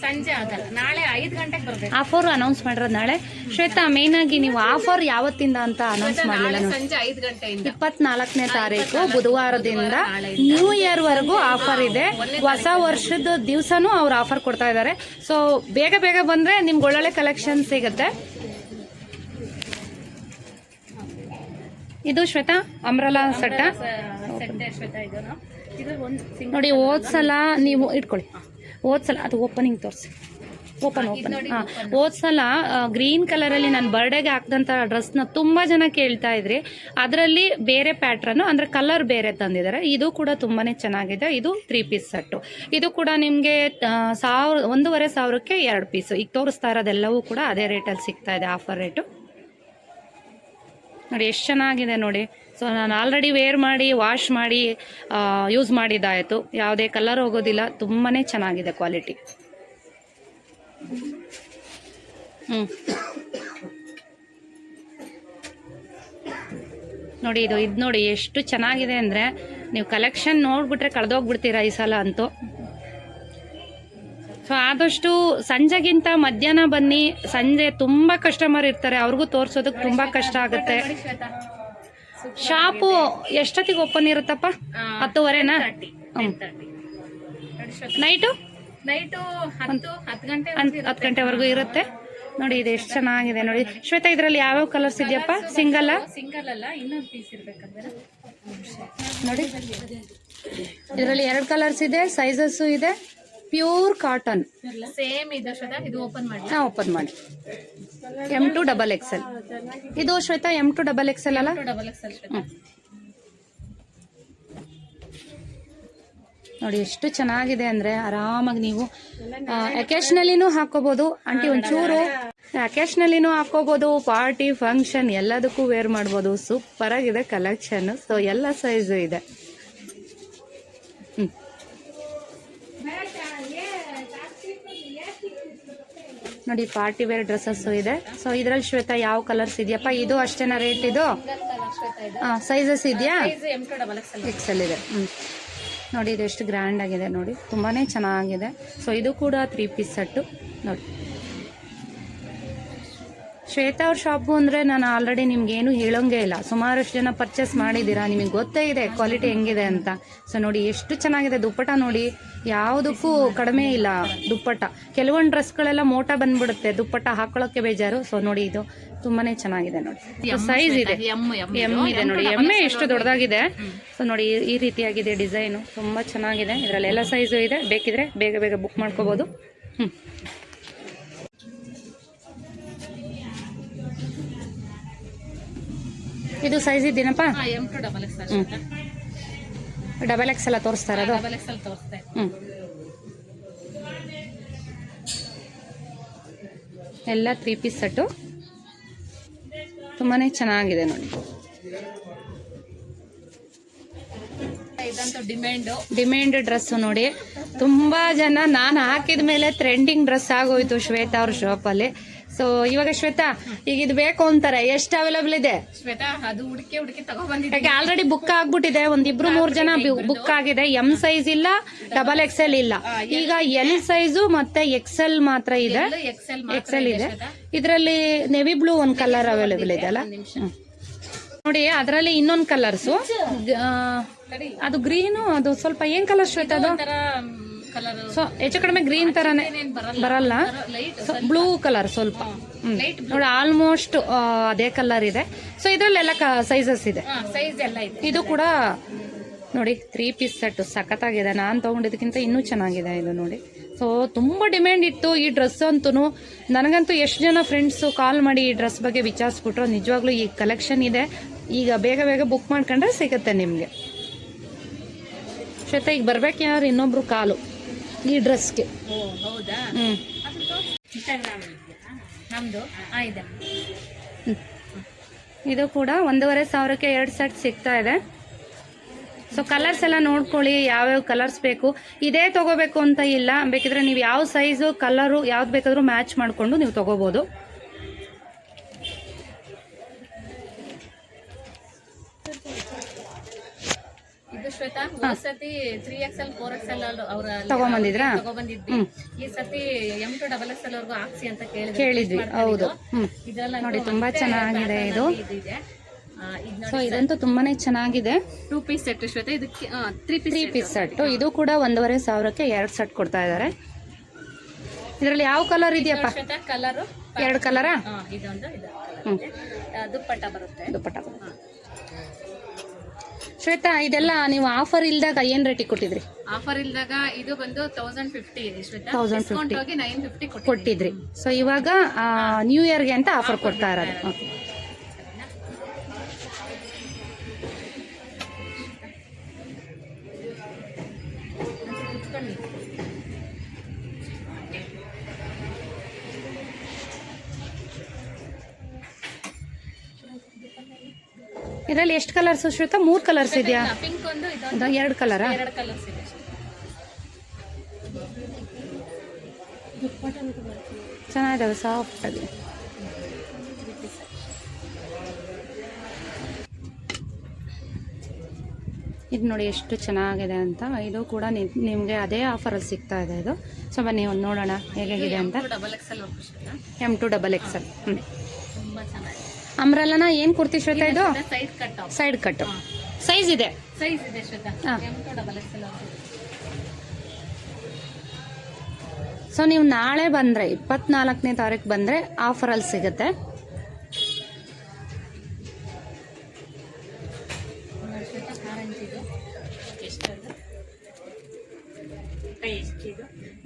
Speaker 2: ಸಂಜೆ ಆಗಲ್ಲ, ನಾಳೆ 5 ಗಂಟೆಗೆ ಬರ್ಬೇಕು.
Speaker 1: ಆಫರ್ ಅನೌನ್ಸ್ ಮಾಡಿರೋದು ನಾಳೆ. ಶ್ವೇತಾ, ಮೇನ್ ಆಗಿ ನೀವು ಆಫರ್ ಯಾವತ್ತಿಂದ ಅಂತ ಅನೌನ್ಸ್ ಮಾಡಲಿಲ್ಲ.
Speaker 2: ಸಂಜೆ 5 ಗಂಟೆಯಿಂದ
Speaker 1: 24ನೇ ತಾರೀಕು ಬುಧವಾರದಿಂದ ನ್ಯೂ ಇಯರ್ ವರೆಗೂ ಆಫರ್ ಇದೆ. ಹೊಸ ವರ್ಷದ ದಿವಸನೂ ಅವ್ರು ಆಫರ್ ಕೊಡ್ತಾ ಇದ್ದಾರೆ. ಸೊ ಬೇಗ ಬೇಗ ಬಂದ್ರೆ ನಿಮ್ಗೆ ಒಳ್ಳೊಳ್ಳೆ ಕಲೆಕ್ಷನ್ ಸಿಗುತ್ತೆ. ಇದು ಶ್ವೇತಾ ಅಂಬ್ರಲಾ ಸೆಟ್ ನೋಡಿ. ಹೋದ್ಸಲ ನೀವು ಇಟ್ಕೊಳ್ಳಿ, ಹೋದ್ಸಲ ಅದು ಓಪನಿಂಗ್ ತೋರಿಸಿ, ಓಪನ್. ಹಾಂ, ಹೋದ್ಸಲ ಗ್ರೀನ್ ಕಲರಲ್ಲಿ ನಾನು ಬರ್ಡೇಗೆ ಹಾಕಿದಂಥ ಡ್ರೆಸ್ನ ತುಂಬ ಜನ ಕೇಳ್ತಾ ಇದ್ರಿ. ಅದರಲ್ಲಿ ಬೇರೆ ಪ್ಯಾಟ್ರನ್ನು ಅಂದರೆ ಕಲರ್ ಬೇರೆ ತಂದಿದ್ದಾರೆ. ಇದು ಕೂಡ ತುಂಬಾ ಚೆನ್ನಾಗಿದೆ. ಇದು 3 ಪೀಸ್ ಸೆಟ್ಟು. ಇದು ಕೂಡ ನಿಮಗೆ 1,500ಕ್ಕೆ 2 ಪೀಸು. ಈಗ ತೋರಿಸ್ತಾ ಇರೋದೆಲ್ಲವೂ ಕೂಡ ಅದೇ ರೇಟಲ್ಲಿ ಸಿಗ್ತಾ ಇದೆ, ಆಫರ್ ರೇಟು ನೋಡಿ. ಎಷ್ಟು ಚೆನ್ನಾಗಿದೆ ನೋಡಿ. ಸೊ ನಾನು ಆಲ್ರೆಡಿ ವೇರ್ ಮಾಡಿ ವಾಶ್ ಮಾಡಿ ಯೂಸ್ ಮಾಡಿದ್ದಾಯಿತು, ಯಾವುದೇ ಕಲರ್ ಹೋಗೋದಿಲ್ಲ. ತುಂಬಾ ಚೆನ್ನಾಗಿದೆ ಕ್ವಾಲಿಟಿ. ನೋಡಿ, ಇದು ನೋಡಿ ಎಷ್ಟು ಚೆನ್ನಾಗಿದೆ ಅಂದರೆ ನೀವು ಕಲೆಕ್ಷನ್ ನೋಡ್ಬಿಟ್ರೆ ಕಳೆದೋಗ್ಬಿಡ್ತೀರಾ ಈ ಸಲ ಅಂತೂ. ಸೊ ಆದಷ್ಟು ಸಂಜೆಗಿಂತ ಮಧ್ಯಾಹ್ನ ಬನ್ನಿ. ಸಂಜೆ ತುಂಬ ಕಸ್ಟಮರ್ ಇರ್ತಾರೆ, ಅವ್ರಿಗೂ ತೋರಿಸೋದಕ್ಕೆ ತುಂಬ ಕಷ್ಟ ಆಗುತ್ತೆ. ಶಾಪು ಎಷ್ಟೊತ್ತಿಗೆ ಓಪನ್ ಇರುತ್ತಪ್ಪ? 10:30ನಾ? ನೈಟು 10 ಗಂಟೆವರೆಗೂ ಇರುತ್ತೆ ನೋಡಿ. ಇದು ಎಷ್ಟು ಚೆನ್ನಾಗಿದೆ ನೋಡಿ ಶ್ವೇತಾ. ಇದರಲ್ಲಿ ಯಾವ್ಯಾವ ಕಲರ್ಸ್ ಇದೆಯಪ್ಪ? ಸಿಂಗಲ್
Speaker 2: ಅಲ್ಲ, ಇನ್ನೊಂದು ಪೀಸ್ ಇರ್ಬೇಕಂದ್ರೆ
Speaker 1: ನೋಡಿ. ಇದರಲ್ಲಿ 2 ಕಲರ್ಸ್ ಇದೆ, ಸೈಜಸ್ಸು ಇದೆ. ಪ್ಯೂರ್ ಕಾಟನ್
Speaker 2: ಸೇಮ್ ಇದೆ ಶ್ವೇತಾ. ಇದು ಓಪನ್ ಮಾಡಿ.
Speaker 1: ಓಪನ್ ಮಾಡಿ. M2XL. ಇದು ಶ್ವೇತಾ M2XL ಅಲ್ಲ? ನೋಡಿ ಎಷ್ಟು ಚೆನ್ನಾಗಿದೆ ಅಂದರೆ ಆರಾಮಾಗಿ ನೀವು ಅಕೇಶ್ನಲ್ಲಿನೂ ಹಾಕೋಬೋದು ಆಂಟಿ. ಒಂಚೂರು ಅಕೇಶ್ನಲ್ಲಿನೂ ಹಾಕೋಬೋದು, ಪಾರ್ಟಿ ಫಂಕ್ಷನ್ ಎಲ್ಲದಕ್ಕೂ ವೇರ್ ಮಾಡ್ಬೋದು. ಸೂಪರ್ ಆಗಿದೆ ಕಲೆಕ್ಷನ್. ಸೊ ಎಲ್ಲ ಸೈಜು ಇದೆ. ನೋಡಿ ಪಾರ್ಟಿ ವೇರ್ ಡ್ರೆಸ್ಸಸ್ಸು ಇದೆ. ಸೊ ಇದರಲ್ಲಿ ಶ್ವೇತಾ ಯಾವ ಕಲರ್ಸ್ ಇದೆಯಪ್ಪ? ಇದು ಅಷ್ಟೇನಾ ರೇಟ್? ಇದು ಸೈಜಸ್ ಇದೆಯಾ? XL ಇದೆ. ನೋಡಿ ಇದು ಎಷ್ಟು ಗ್ರ್ಯಾಂಡ್ ಆಗಿದೆ ನೋಡಿ, ತುಂಬಾ ಚೆನ್ನಾಗಿದೆ. ಸೊ ಇದು ಕೂಡ 3 ಪೀಸ್ ಸೆಟ್ಟು ನೋಡಿ. ಶ್ವೇತಾ ಅವ್ರ ಶಾಪು ಅಂದರೆ ನಾನು ಆಲ್ರೆಡಿ ನಿಮ್ಗೇನು ಹೇಳೋಂಗೇ ಇಲ್ಲ. ಸುಮಾರಷ್ಟು ಜನ ಪರ್ಚೇಸ್ ಮಾಡಿದ್ದೀರಾ, ನಿಮಗೆ ಗೊತ್ತೇ ಇದೆ ಕ್ವಾಲಿಟಿ ಹೆಂಗಿದೆ ಅಂತ. ಸೊ ನೋಡಿ ಎಷ್ಟು ಚೆನ್ನಾಗಿದೆ. ದುಪ್ಪಟ ನೋಡಿ, ಯಾವುದಕ್ಕೂ ಕಡಿಮೆ ಇಲ್ಲ ದುಪ್ಪಟ. ಕೆಲವೊಂದು ಡ್ರೆಸ್ಗಳೆಲ್ಲ ಮೋಟ ಬಂದ್ಬಿಡುತ್ತೆ, ದುಪ್ಪಟ ಹಾಕೊಳ್ಳೋಕ್ಕೆ ಬೇಜಾರು. ಸೊ ನೋಡಿ ಇದು ತುಂಬಾ ಚೆನ್ನಾಗಿದೆ ನೋಡಿ. ಸೈಜ್ ಇದೆ, ಎಮ್ ಇದೆ ನೋಡಿ. ಎಮ್ಮೆ ಎಷ್ಟು ದೊಡ್ಡದಾಗಿದೆ. ಸೊ ನೋಡಿ ಈ ರೀತಿಯಾಗಿದೆ ಡಿಸೈನು, ತುಂಬ ಚೆನ್ನಾಗಿದೆ. ಇದರಲ್ಲೆಲ್ಲ ಸೈಜು ಇದೆ, ಬೇಕಿದ್ರೆ ಬೇಗ ಬೇಗ ಬುಕ್ ಮಾಡ್ಕೋಬೋದು. ಇದು ಸೈಜ್ ಇದ್ದೀನಪ್ಪ? XL ತೋರಿಸ್ತಾ ಇರೋದು. ಎಲ್ಲ 3 ಪೀಸ್ ಸೆಟ್ಟು ತುಂಬಾ ಚೆನ್ನಾಗಿದೆ ನೋಡಿ. ಡಿಮ್ಯಾಂಡ್ ಡ್ರೆಸ್ ನೋಡಿ. ತುಂಬ ಜನ ನಾನು ಹಾಕಿದ ಮೇಲೆ ಟ್ರೆಂಡಿಂಗ್ ಡ್ರೆಸ್ ಆಗೋಯ್ತು ಶ್ವೇತಾ ಅವ್ರ ಶಾಪಲ್ಲಿ. ಸೊ ಇವಾಗ ಶ್ವೇತಾ ಈಗ ಇದು ಬೇಕು ಅಂತಾರೆ, ಎಷ್ಟು ಅವೈಲೇಬಲ್ ಇದೆ?
Speaker 2: ಶ್ವೇತಾ ಅದು ಹುಡುಕಿ ತಗೊಬಂದಿದ್ದೆ.
Speaker 1: ಯಾಕೆ ಆಲ್ರೆಡಿ ಬುಕ್ ಆಗ್ಬಿಟ್ಟಿದೆ, ಒಂದಿಬ್ರು 3 ಜನ ಬುಕ್ ಆಗಿದೆ. ಎಂ ಸೈಜ್ ಇಲ್ಲ, ಡಬಲ್ ಎಕ್ಸೆಲ್ ಇಲ್ಲ. ಈಗ ಎಲ್ ಸೈಜು ಮತ್ತೆ ಎಕ್ಸೆಲ್ ಮಾತ್ರ ಇದೆ. ಎಕ್ಸೆಲ್ ಇದೆ. ಇದರಲ್ಲಿ ನೆವಿ ಬ್ಲೂ ಒಂದ್ ಕಲರ್ ಅವೈಲೇಬಲ್ ಇದೆ ಅಲ್ಲ. ನೋಡಿ ಅದರಲ್ಲಿ ಇನ್ನೊಂದು ಕಲರ್ಸು, ಅದು ಗ್ರೀನು, ಅದು ಸ್ವಲ್ಪ ಏನ್ ಕಲರ್ ಶ್ವೇತ ಅದು? ಸೊ ಹೆಚ್ಚು ಕಡಿಮೆ ಗ್ರೀನ್ ತರಾನೇ ಬರಲ್ಲ, ಬ್ಲೂ ಕಲರ್ ಸ್ವಲ್ಪ. ನೋಡಿ ಆಲ್ಮೋಸ್ಟ್ ಅದೇ ಕಲರ್ ಇದೆ. ಸೊ ಇದ್ರಲ್ಲೆಲ್ಲ ಸೈಜಸ್ ಇದೆ. ಇದು ಕೂಡ ನೋಡಿ 3 ಪೀಸ್ ಸೆಟ್ ಸಖತ್ತಾಗಿದೆ. ನಾನು ತಗೊಂಡಿದ್ದಕ್ಕಿಂತ ಇನ್ನೂ ಚೆನ್ನಾಗಿದೆ ಇದು ನೋಡಿ. ಸೊ ತುಂಬ ಡಿಮ್ಯಾಂಡ್ ಇತ್ತು ಈ ಡ್ರೆಸ್ ಅಂತೂ. ನನಗಂತೂ ಎಷ್ಟು ಜನ ಫ್ರೆಂಡ್ಸು ಕಾಲ್ ಮಾಡಿ ಈ ಡ್ರೆಸ್ ಬಗ್ಗೆ ವಿಚಾರಿಸ್ಬಿಟ್ರು. ನಿಜವಾಗ್ಲೂ ಈ ಕಲೆಕ್ಷನ್ ಇದೆ, ಈಗ ಬೇಗ ಬೇಗ ಬುಕ್ ಮಾಡ್ಕೊಂಡ್ರೆ ಸಿಗುತ್ತೆ ನಿಮಗೆ. ಶ್ವೇತಾ ಈಗ ಬರ್ಬೇಕು ಯಾರು ಇನ್ನೊಬ್ರು ಕಾಲು ಈ ಡ್ರೆಸ್ಗೆ. ಇದು ಕೂಡ 1,500ಕ್ಕೆ 2 ಸೆಟ್ ಸಿಗ್ತಾ ಇದೆ. ಸೊ ಕಲರ್ಸ್ ಎಲ್ಲ ನೋಡ್ಕೊಳ್ಳಿ, ಯಾವ್ಯಾವ ಕಲರ್ಸ್ ಬೇಕು. ಇದೇ ತಗೋಬೇಕು ಅಂತ ಇಲ್ಲ, ಬೇಕಿದ್ರೆ ನೀವು ಯಾವ ಸೈಜು ಕಲರು ಯಾವ್ದು ಬೇಕಾದ್ರೂ ಮ್ಯಾಚ್ ಮಾಡಿಕೊಂಡು ನೀವು ತಗೋಬಹುದು.
Speaker 2: ಇದು ಶ್ವೇತಾ ಸತಿ 3XL 4XL ಅವರ
Speaker 1: ತಗೊಂಬಂದಿದ್ರಾ?
Speaker 2: ತಗೊಂಬಂದಿದ್ವಿ. ಈ ಸತಿ M2XXL ವರ್ಗೂ ಹಾಕ್ಸಿ ಅಂತ
Speaker 1: ಕೇಳಿದ್ವಿ. ಹೌದು. ನೋಡಿ ತುಂಬಾ ಚೆನ್ನಾಗಿದೆ ಇದು. ಸೊ ಇದಂತೂ ತುಂಬಾನೇ ಚೆನ್ನಾಗಿದೆ.
Speaker 2: 2 ಪೀಸ್ ಸೆಟ್ ಶ್ವೇತಾ. ಇದಕ್ಕೆ 3
Speaker 1: ಪೀಸ್ ಸೆಟ್. ಇದು ಕೂಡ 1,500ಕ್ಕೆ 2 ಸೆಟ್ ಕೊಡ್ತಾ ಇದ್ದಾರೆ. ಇದರಲ್ಲಿ ಯಾವ ಕಲರ್ ಇದೆಯಪ್ಪ?
Speaker 2: ಕಲರ್
Speaker 1: 2 ಕಲರಾ?
Speaker 2: ಇದೊಂದು ಇದು ದುಪ್ಪಟ್ಟ ಬರುತ್ತೆ.
Speaker 1: ದುಪ್ಪಟ್ಟ. ಶ್ವೇತಾ ಇದೆಲ್ಲ ನೀವು ಆಫರ್ ಇಲ್ದಾಗ ಏನ್ ರೇಟಿಗೆ ಕೊಟ್ಟಿದ್ರಿ?
Speaker 2: ಆಫರ್ ಇಲ್ದಾಗ ಇದು ಬಂದು 1050 ಇದೆ ಶ್ವೇತಾ.
Speaker 1: 1050
Speaker 2: ಹೋಗಿ 950
Speaker 1: ಕೊಟ್ಟಿದ್ರಿ. ಸೊ ಇವಾಗ ನ್ಯೂ ಇಯರ್ಗೆ ಅಂತ ಆಫರ್ ಕೊಡ್ತಾ ಇರೋದು. ಇದರಲ್ಲಿ ಎಷ್ಟು ಕಲರ್ಸ್ ಶ್ವೇತಾ? 3 ಕಲರ್ಸ್ ಇದೆಯಾ?
Speaker 2: ಪಿಂಕ್ ಒಂದು, ಇದು
Speaker 1: 2 ಕಲರಾ?
Speaker 2: 2 ಕಲರ್ಸ್ ಇದೆ.
Speaker 1: ಚೆನ್ನಾಗಿದಾವೆ, ಸಾಫ್ಟ್ ಆಗಿ. ಇದು ನೋಡಿ ಎಷ್ಟು ಚೆನ್ನಾಗಿದೆ ಅಂತ. ಇದು ಕೂಡ ನಿಮಗೆ ಅದೇ ಆಫರಲ್ಲಿ ಸಿಗ್ತಾ ಇದೆ ಇದು. ಸೊ ಬನ್ನಿ ಒಂದು ನೋಡೋಣ ಹೇಗಿದೆ ಅಂತ. M2XXL.
Speaker 2: ತುಂಬಾ ಚೆನ್ನಾಗಿದೆ.
Speaker 1: ಅಂಬ್ರೆಲಾನ ಏನು ಕುರ್ತಿ ಶ್ವೇತಾ ಇದು?
Speaker 2: Side cut.
Speaker 1: Side cut. Size ಇದೆ?
Speaker 2: ಸೈಜ್ ಇದೆ ಶ್ವೇತಾ. M2XXL.
Speaker 1: ಸೊ ನೀವು ನಾಳೆ ಬಂದರೆ 24ನೇ ತಾರೀಕು ಬಂದರೆ ಆಫರಲ್ಲಿ ಸಿಗುತ್ತೆ.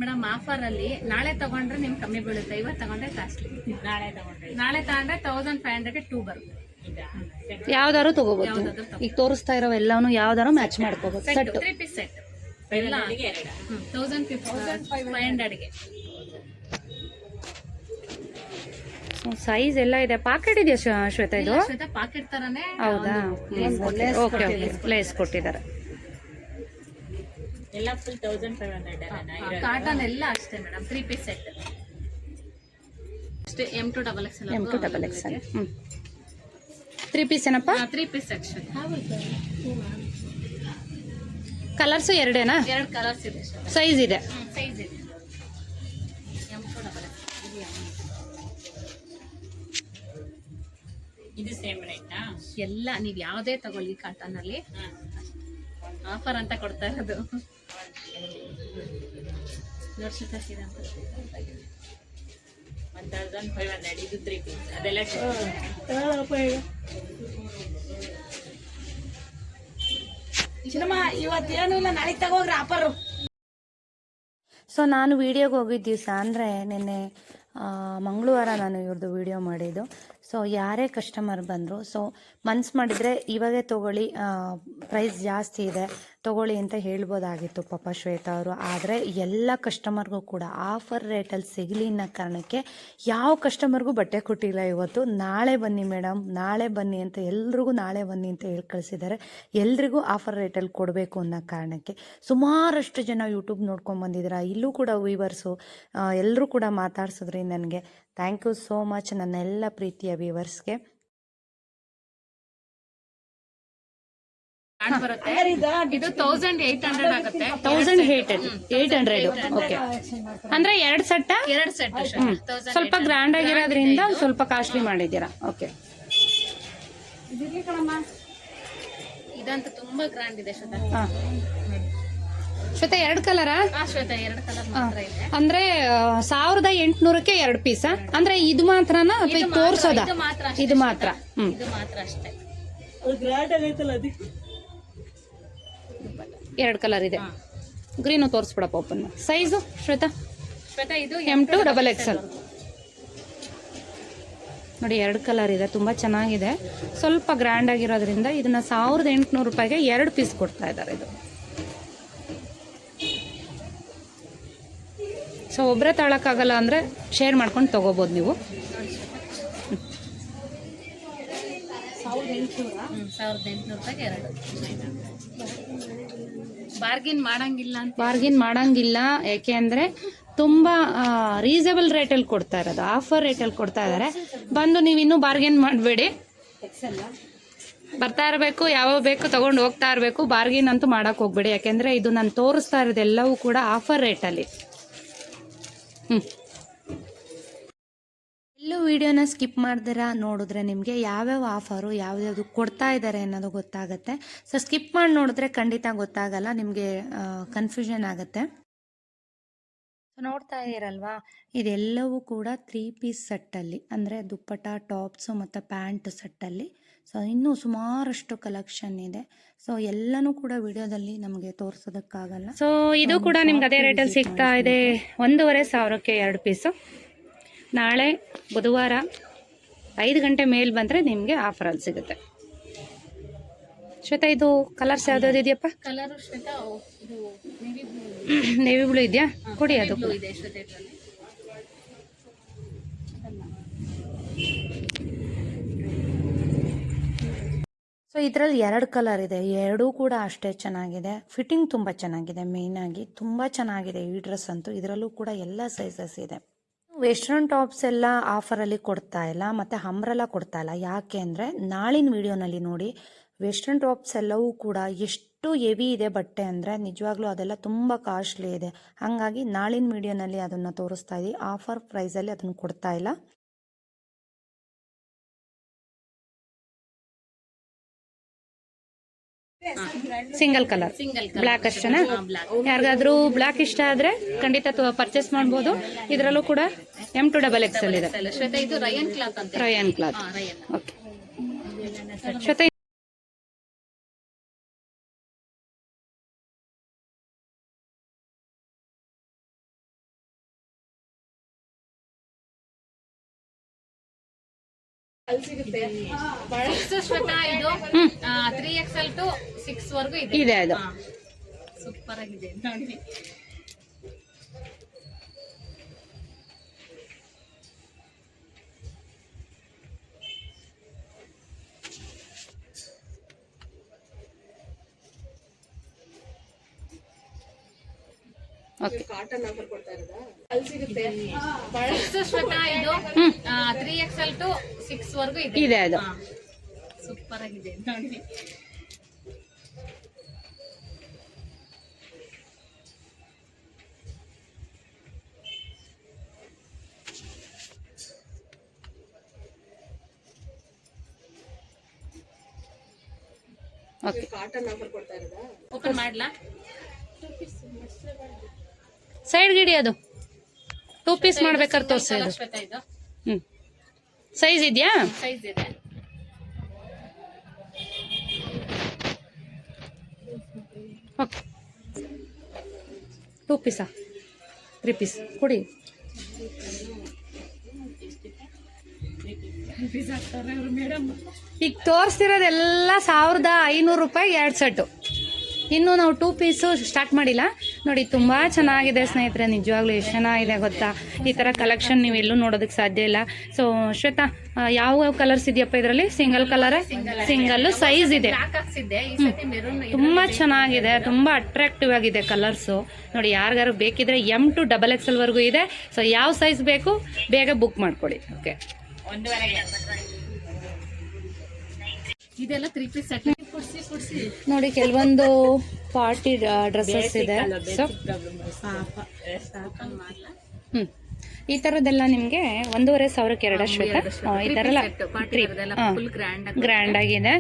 Speaker 2: ಮೇಡಮ್ ಆಫರ್ ಅಲ್ಲಿ ನಾಳೆ ತಗೊಂಡ್ರೆ ನಿಮ್ಗೆ ಕಮ್ಮಿ ಬೀಳುತ್ತೆ, ಇವತ್ತು ತಗೊಂಡ್ರೆ ಕಾಸ್ಟ್ಲಿ. ನಾಳೆ ತಗೊಂಡ್ರೆ 1500ಗೆ 2 ಬರುತ್ತೆ.
Speaker 1: ಯಾವ್ದಾದ್ರು ತಗೋಬಹುದು. ಈಗ ತೋರಿಸ್ತಾ ಇರೋ ಎಲ್ಲಾನು ಯಾವ್ದಾರು ಮ್ಯಾಚ್ ಮಾಡ್ಕೋಬಹುದು. ಸೆಟ್
Speaker 2: 3 ಪೀಸ್ ಸೆಟ್ ಎಲ್ಲ 1500ಗೆ.
Speaker 1: ಸೈಜ್ ಎಲ್ಲ ಇದೆ. ಪಾಕೆಟ್ ಇದೆಯಾ ಶ್ವೇತಾ ಇದು?
Speaker 2: ಶ್ವೇತಾ ಪಾಕೆಟ್ ತರನೇ.
Speaker 1: ಹೌದಾ? ಓಕೆ ಓಕೆ, ಪ್ಲೇಸ್ ಕೊಟ್ಟಿದ್ದಾರೆ.
Speaker 2: ಎಲ್ಲ ಫುಲ್ 1500 ಕಾಟನ್ ಎಲ್ಲ ಅಷ್ಟೇ ಮೇಡಮ್. 3 ಪೀಸ್ ಸೆಟ್ ಅಷ್ಟೇ. M2XXL.
Speaker 1: M2XXL. 3 ಪೀಸ್ ಏನಪ್ಪ?
Speaker 2: 3 ಪೀಸ್ ಸೆಟ್.
Speaker 1: ಕಲರ್ಸ್ ಎರಡೇನಾ?
Speaker 2: 2 ಕಲರ್ಸ್ ಇದೆ.
Speaker 1: ಸೈಜ್ ಇದೆ?
Speaker 2: ಸೈಜ್ ಇದೆ. M2XXL. ಇದು ಸೇಮ್ ರೇಟಾ? ಎಲ್ಲ ನೀವು ಯಾವುದೇ ತಗೊಳ್ಳಿ ಕಾಟನ್ ಅಲ್ಲಿ ಆಫರ್ ಅಂತ ಕೊಡ್ತಾ ಇರೋದು. ವರ್ಷದ ಸೀರೆ ಅಂತ 1500. ಇದು 3 ಪೀಸ್ ಅದೆಲ್ಲ
Speaker 3: ಇವತ್ತೇನು ಇಲ್ಲ, ನಾಳೆ ತಗೋಗ್ರಿ ಆಫರ್.
Speaker 1: ಸೊ ನಾನು ವಿಡಿಯೋಗೆ ಹೋಗಿದ್ದ ದಿವಸ ಅಂದರೆ ನಿನ್ನೆ ಮಂಗಳವಾರ ನಾನು ಇವ್ರದ್ದು ವಿಡಿಯೋ ಮಾಡಿದ್ದು. ಸೊ ಯಾರೇ ಕಸ್ಟಮರ್ ಬಂದರು, ಸೊ ಮನ್ಸು ಮಾಡಿದರೆ ಇವಾಗೇ ತೊಗೊಳ್ಳಿ, ಪ್ರೈಸ್ ಜಾಸ್ತಿ ಇದೆ ತೊಗೊಳ್ಳಿ ಅಂತ ಹೇಳ್ಬೋದಾಗಿತ್ತು ಪಾಪ ಶ್ವೇತಾ ಅವರು. ಆದರೆ ಎಲ್ಲ ಕಸ್ಟಮರ್ಗೂ ಕೂಡ ಆಫರ್ ರೇಟಲ್ಲಿ ಸಿಗಲಿ ಅನ್ನೋ ಕಾರಣಕ್ಕೆ ಯಾವ ಕಸ್ಟಮರ್ಗೂ ಬಟ್ಟೆ ಕೊಟ್ಟಿಲ್ಲ ಇವತ್ತು. ನಾಳೆ ಬನ್ನಿ ಮೇಡಮ್, ನಾಳೆ ಬನ್ನಿ ಅಂತ ಎಲ್ರಿಗೂ ನಾಳೆ ಬನ್ನಿ ಅಂತ ಹೇಳಿ ಕಳಿಸಿದ್ದಾರೆ. ಎಲ್ರಿಗೂ ಆಫರ್ ರೇಟಲ್ಲಿ ಕೊಡಬೇಕು ಅನ್ನೋ ಕಾರಣಕ್ಕೆ ಸುಮಾರಷ್ಟು ಜನ ಯೂಟ್ಯೂಬ್ ನೋಡ್ಕೊಂಡು ಬಂದಿದ್ದೀರಾ. ಇಲ್ಲೂ ಕೂಡ ವೀವರ್ಸು ಎಲ್ಲರೂ ಕೂಡ ಮಾತಾಡ್ಸಿದ್ರಿ ನನಗೆ. ಥ್ಯಾಂಕ್ ಯು ಸೋ ಮಚ್ ನನ್ನೆಲ್ಲ ಪ್ರೀತಿಯ ವ್ಯೂವರ್ಸ್ಗೆ.
Speaker 2: ಬರುತ್ತೆ ಇದು 1800 ಆಗುತ್ತೆ.
Speaker 1: 1800 ಓಕೆ. ಅಂದ್ರೆ 2 ಸೆಟ್ ಸ್ವಲ್ಪ ಗ್ರ್ಯಾಂಡ್ ಆಗಿರೋದ್ರಿಂದ ಸ್ವಲ್ಪ ಕಾಸ್ಟ್ಲಿ ಮಾಡಿದ್ದೀರಾ. ಓಕೆ.
Speaker 2: ಇದಂತೂ ತುಂಬಾ ಗ್ರ್ಯಾಂಡ್ ಇದೆ ಶ್ವೇತಾ.
Speaker 1: ಶ್ವೇತಾ 2 ಕಲರಾ?
Speaker 2: ಶ್ವೇತಾ 2 ಕಲರ್ ಮಾತ್ರ ಇದೆ.
Speaker 1: ಅಂದ್ರೆ 1800ಕ್ಕೆ 2 ಪೀಸ್. ಅಂದ್ರೆ ಇದು ಮಾತ್ರನಾ ಅಥವಾ ತೋರ್ಸೋದಾ? ಇದು ಮಾತ್ರ.
Speaker 2: ಇದು ಮಾತ್ರ ಅಷ್ಟೇ.
Speaker 1: 2 ಕಲರ್ ಇದೆ. ಗ್ರೀನು ತೋರಿಸ್ಬಿಡಪ್ಪ ಓಪನ್. ಸೈಜು ಶ್ವೇತಾ
Speaker 2: ಇದು
Speaker 1: M2 XXL ನೋಡಿ. 2 ಕಲರ್ ಇದೆ, ತುಂಬ ಚೆನ್ನಾಗಿದೆ. ಸ್ವಲ್ಪ ಗ್ರ್ಯಾಂಡ್ ಆಗಿರೋದ್ರಿಂದ ಇದನ್ನ 1800 ರೂಪಾಯಿಗೆ 2 ಪೀಸ್ ಕೊಡ್ತಾ ಇದ್ದಾರೆ. ಇದು ಸೊ ಒಬ್ಬರೇ ತಗೊಳಕ್ಕಾಗಲ್ಲ ಅಂದರೆ ಶೇರ್ ಮಾಡ್ಕೊಂಡು ತೊಗೋಬೋದು ನೀವು.
Speaker 2: 1800 ರೂಪಾಯಿಗೆ 2. ಬಾರ್ಗಿನ್
Speaker 1: ಮಾಡಂಗಿಲ್ಲ ಯಾಕೆ ಅಂದರೆ ತುಂಬ ರೀಸನಬಲ್ ರೇಟಲ್ಲಿ ಕೊಡ್ತಾ ಇರೋದು, ಆಫರ್ ರೇಟಲ್ಲಿ ಕೊಡ್ತಾ ಇದ್ದಾರೆ. ಬಂದು ನೀವು ಇನ್ನೂ ಬಾರ್ಗೇನ್ ಮಾಡಬೇಡಿ, ಬರ್ತಾ ಇರಬೇಕು, ಯಾವಾಗ ಬೇಕು ತೊಗೊಂಡು ಹೋಗ್ತಾ ಇರಬೇಕು. ಬಾರ್ಗೇನ್ ಅಂತೂ ಮಾಡೋಕ್ಕೆ ಹೋಗ್ಬೇಡಿ, ಯಾಕೆಂದರೆ ಇದು ನಾನು ತೋರಿಸ್ತಾ ಇರೋದೆಲ್ಲವೂ ಕೂಡ ಆಫರ್ ರೇಟಲ್ಲಿ. ಎಲ್ಲೂ ವಿಡಿಯೋನ ಸ್ಕಿಪ್ ಮಾಡ್ದಿರ ನೋಡಿದ್ರೆ ನಿಮಗೆ ಯಾವ್ಯಾವ ಆಫರು ಯಾವ್ಯಾವುದು ಕೊಡ್ತಾ ಇದ್ದಾರೆ ಅನ್ನೋದು ಗೊತ್ತಾಗುತ್ತೆ. ಸೊ ಸ್ಕಿಪ್ ಮಾಡಿ ನೋಡಿದ್ರೆ ಖಂಡಿತ ಗೊತ್ತಾಗಲ್ಲ, ನಿಮಗೆ ಕನ್ಫ್ಯೂಷನ್ ಆಗುತ್ತೆ. ನೋಡ್ತಾ ಇದ್ದೀರಲ್ವಾ, ಇದೆಲ್ಲವೂ ಕೂಡ 3 ಪೀಸ್ ಸೆಟ್ಟಲ್ಲಿ, ಅಂದರೆ ದುಪ್ಪಟ, ಟಾಪ್ಸು ಮತ್ತು ಪ್ಯಾಂಟ್ ಸೆಟ್ಟಲ್ಲಿ. ಸೊ ಇನ್ನೂ ಸುಮಾರಷ್ಟು ಕಲೆಕ್ಷನ್ ಇದೆ. ಸೊ ಎಲ್ಲನೂ ಕೂಡ ವಿಡಿಯೋದಲ್ಲಿ ನಮಗೆ ತೋರಿಸೋದಕ್ಕಾಗಲ್ಲ. ಸೊ ಇದು ಕೂಡ ನಿಮ್ಗೆ ಅದೇ ರೇಟಲ್ಲಿ ಸಿಗ್ತಾ ಇದೆ. 1500ಕ್ಕೆ 2 ಪೀಸು. ನಾಳೆ ಬುಧವಾರ 5 ಗಂಟೆ ಮೇಲೆ ಬಂದರೆ ನಿಮಗೆ ಆಫರಲ್ಲಿ ಸಿಗುತ್ತೆ. ಶ್ವೇತಾ ಇದು ಕಲರ್ಸ್ ಯಾವ್ದಾವ್ದು ಇದೆಯಪ್ಪ?
Speaker 2: ಕಲರ್ ಶ್ವೇತಾ ಇದು
Speaker 1: ನೇವಿ ಬ್ಲೂ ಇದೆಯಾ? ಕೊಡಿ ಅದು.
Speaker 2: ಇದೆ ಶ್ವೇತಾ ಇದರಲ್ಲಿ.
Speaker 1: ಸೊ ಇದರಲ್ಲಿ 2 ಕಲರ್ ಇದೆ, 2 ಕೂಡ ಅಷ್ಟೇ ಚೆನ್ನಾಗಿದೆ. ಫಿಟ್ಟಿಂಗ್ ತುಂಬ ಚೆನ್ನಾಗಿದೆ, ಮೇಯ್ನಾಗಿ ತುಂಬ ಚೆನ್ನಾಗಿದೆ ಈ ಡ್ರೆಸ್ ಅಂತೂ. ಇದರಲ್ಲೂ ಕೂಡ ಎಲ್ಲ ಸೈಜಸ್ ಇದೆ. ವೆಸ್ಟರ್ನ್ ಟಾಪ್ಸ್ ಎಲ್ಲ ಆಫರಲ್ಲಿ ಕೊಡ್ತಾ ಇಲ್ಲ, ಮತ್ತು ಅಂಬ್ರೆಲಾ ಕೊಡ್ತಾ ಇಲ್ಲ. ಯಾಕೆ ಅಂದರೆ ನಾಳಿನ ವಿಡಿಯೋನಲ್ಲಿ ನೋಡಿ, ವೆಸ್ಟರ್ನ್ ಟಾಪ್ಸ್ ಎಲ್ಲವೂ ಕೂಡ ಎಷ್ಟು ಹೆವಿ ಇದೆ ಬಟ್ಟೆ ಅಂದರೆ ನಿಜವಾಗ್ಲೂ ಅದೆಲ್ಲ ತುಂಬ ಕಾಸ್ಟ್ಲಿ ಇದೆ. ಹಾಗಾಗಿ ನಾಳಿನ ವಿಡಿಯೋನಲ್ಲಿ ಅದನ್ನು ತೋರಿಸ್ತಾ ಇದ್ದೀವಿ. ಆಫರ್ ಪ್ರೈಸಲ್ಲಿ ಅದನ್ನು ಕೊಡ್ತಾ ಇಲ್ಲ. ಸಿಂಗಲ್ ಕಲರ್ ಬ್ಲ್ಯಾಕ್ ಅಷ್ಟೇನಾ? ಯಾರಿಗಾದ್ರೂ ಬ್ಲ್ಯಾಕ್ ಇಷ್ಟ ಆದ್ರೆ ಖಂಡಿತ ಪರ್ಚೇಸ್ ಮಾಡ್ಬೋದು. ಇದರಲ್ಲೂ ಕೂಡ M2 XXL ಇದೆ.
Speaker 2: ಶ್ವೇತಾ ಇದು ರಯನ್ ಕ್ಲಾತ್ ಅಂತ.
Speaker 1: ರಯನ್ ಕ್ಲಾತ್.
Speaker 2: ರಯನ್.
Speaker 1: ಓಕೆ. ಶ್ವೇತಾ
Speaker 2: ಶ್ವೇತಾ ಇದು 3XL to 6 ವರೆಗೂ
Speaker 1: ಇದೆ. ಅದು
Speaker 2: ಸೂಪರ್ ಆಗಿದೆ ನೋಡಿ.
Speaker 4: ಕಾಟನ್ ಆಫರ್ ಕೊಡ್ತಾ ಇರೋದಾ?
Speaker 2: ಶ್ವೇತಾ ಇದು 3XL to 6 ವರೆಗೂ
Speaker 1: ಇದೆ. ಅದು
Speaker 2: ಸೂಪರ್ ಆಗಿದೆ ನೋಡಿ.
Speaker 4: ಕಾಟನ್ ಆಫರ್ ಕೊಡ್ತಾ ಇರೋದಾ?
Speaker 2: ಓಪನ್ ಮಾಡ್ಲಾ?
Speaker 1: ಸೈಡ್ ಗಿಡಿ ಅದು 2 ಪೀಸ್ ಮಾಡ್ಬೇಕಾದ್ರೆ ತೋರಿಸಿ. ಅದು
Speaker 2: ಶ್ವೇತಾ ಇದು
Speaker 1: ಸೈಜ್ ಇದೆಯಾ?
Speaker 2: ಸೈಜ್ ಇದೆ.
Speaker 1: ಓಕೆ. 2 ಪೀಸಾ 3 ಪೀಸ್ ಕೊಡಿ. ಈಗ ತೋರಿಸ್ತಿರೋದೆಲ್ಲ 1500 ರೂಪಾಯಿ 2 ಸೆಟ್ಟು. ಇನ್ನು ನಾವು 2 ಪೀಸು ಸ್ಟಾರ್ಟ್ ಮಾಡಿಲ್ಲ. ನೋಡಿ ತುಂಬ ಚೆನ್ನಾಗಿದೆ ಸ್ನೇಹಿತರೆ, ನಿಜವಾಗ್ಲೂ ಎಷ್ಟು ಚೆನ್ನಾಗಿದೆ ಗೊತ್ತಾ. ಈ ಥರ ಕಲೆಕ್ಷನ್ ನೀವು ಎಲ್ಲೂ ನೋಡೋದಕ್ಕೆ ಸಾಧ್ಯ ಇಲ್ಲ. ಸೊ ಶ್ವೇತಾ, ಯಾವ ಕಲರ್ಸ್ ಇದೆಯಪ್ಪ ಇದರಲ್ಲಿ? ಸಿಂಗಲ್ ಕಲರ್, ಸಿಂಗಲ್ ಸೈಜ್ ಇದೆ. ತುಂಬ ಚೆನ್ನಾಗಿದೆ, ತುಂಬ ಅಟ್ರಾಕ್ಟಿವ್ ಆಗಿದೆ ಕಲರ್ಸು. ನೋಡಿ, ಯಾರಿಗಾರು ಬೇಕಿದ್ರೆ M to XXL ವರೆಗೂ ಇದೆ. ಸೊ ಯಾವ ಸೈಜ್ ಬೇಕು ಬೇಗ ಬುಕ್ ಮಾಡ್ಕೊಳ್ಳಿ. ಓಕೆ,
Speaker 2: ಇದೆಲ್ಲ 3 ಪೀಸ್ ಸೆಟ್.
Speaker 1: ನೋಡಿ ಕೆಲವೊಂದು ಪಾರ್ಟಿ ಡ್ರೆಸ್ಸಸ್ ಇದೆ. ಸೊ ಈ ಥರದ್ದೆಲ್ಲ ನಿಮಗೆ 1,500ಕ್ಕೆ 2 ಶ್ವೇತ. ಈ ಥರ ಎಲ್ಲ ಗ್ರ್ಯಾಂಡ್ ಆಗಿದೆ.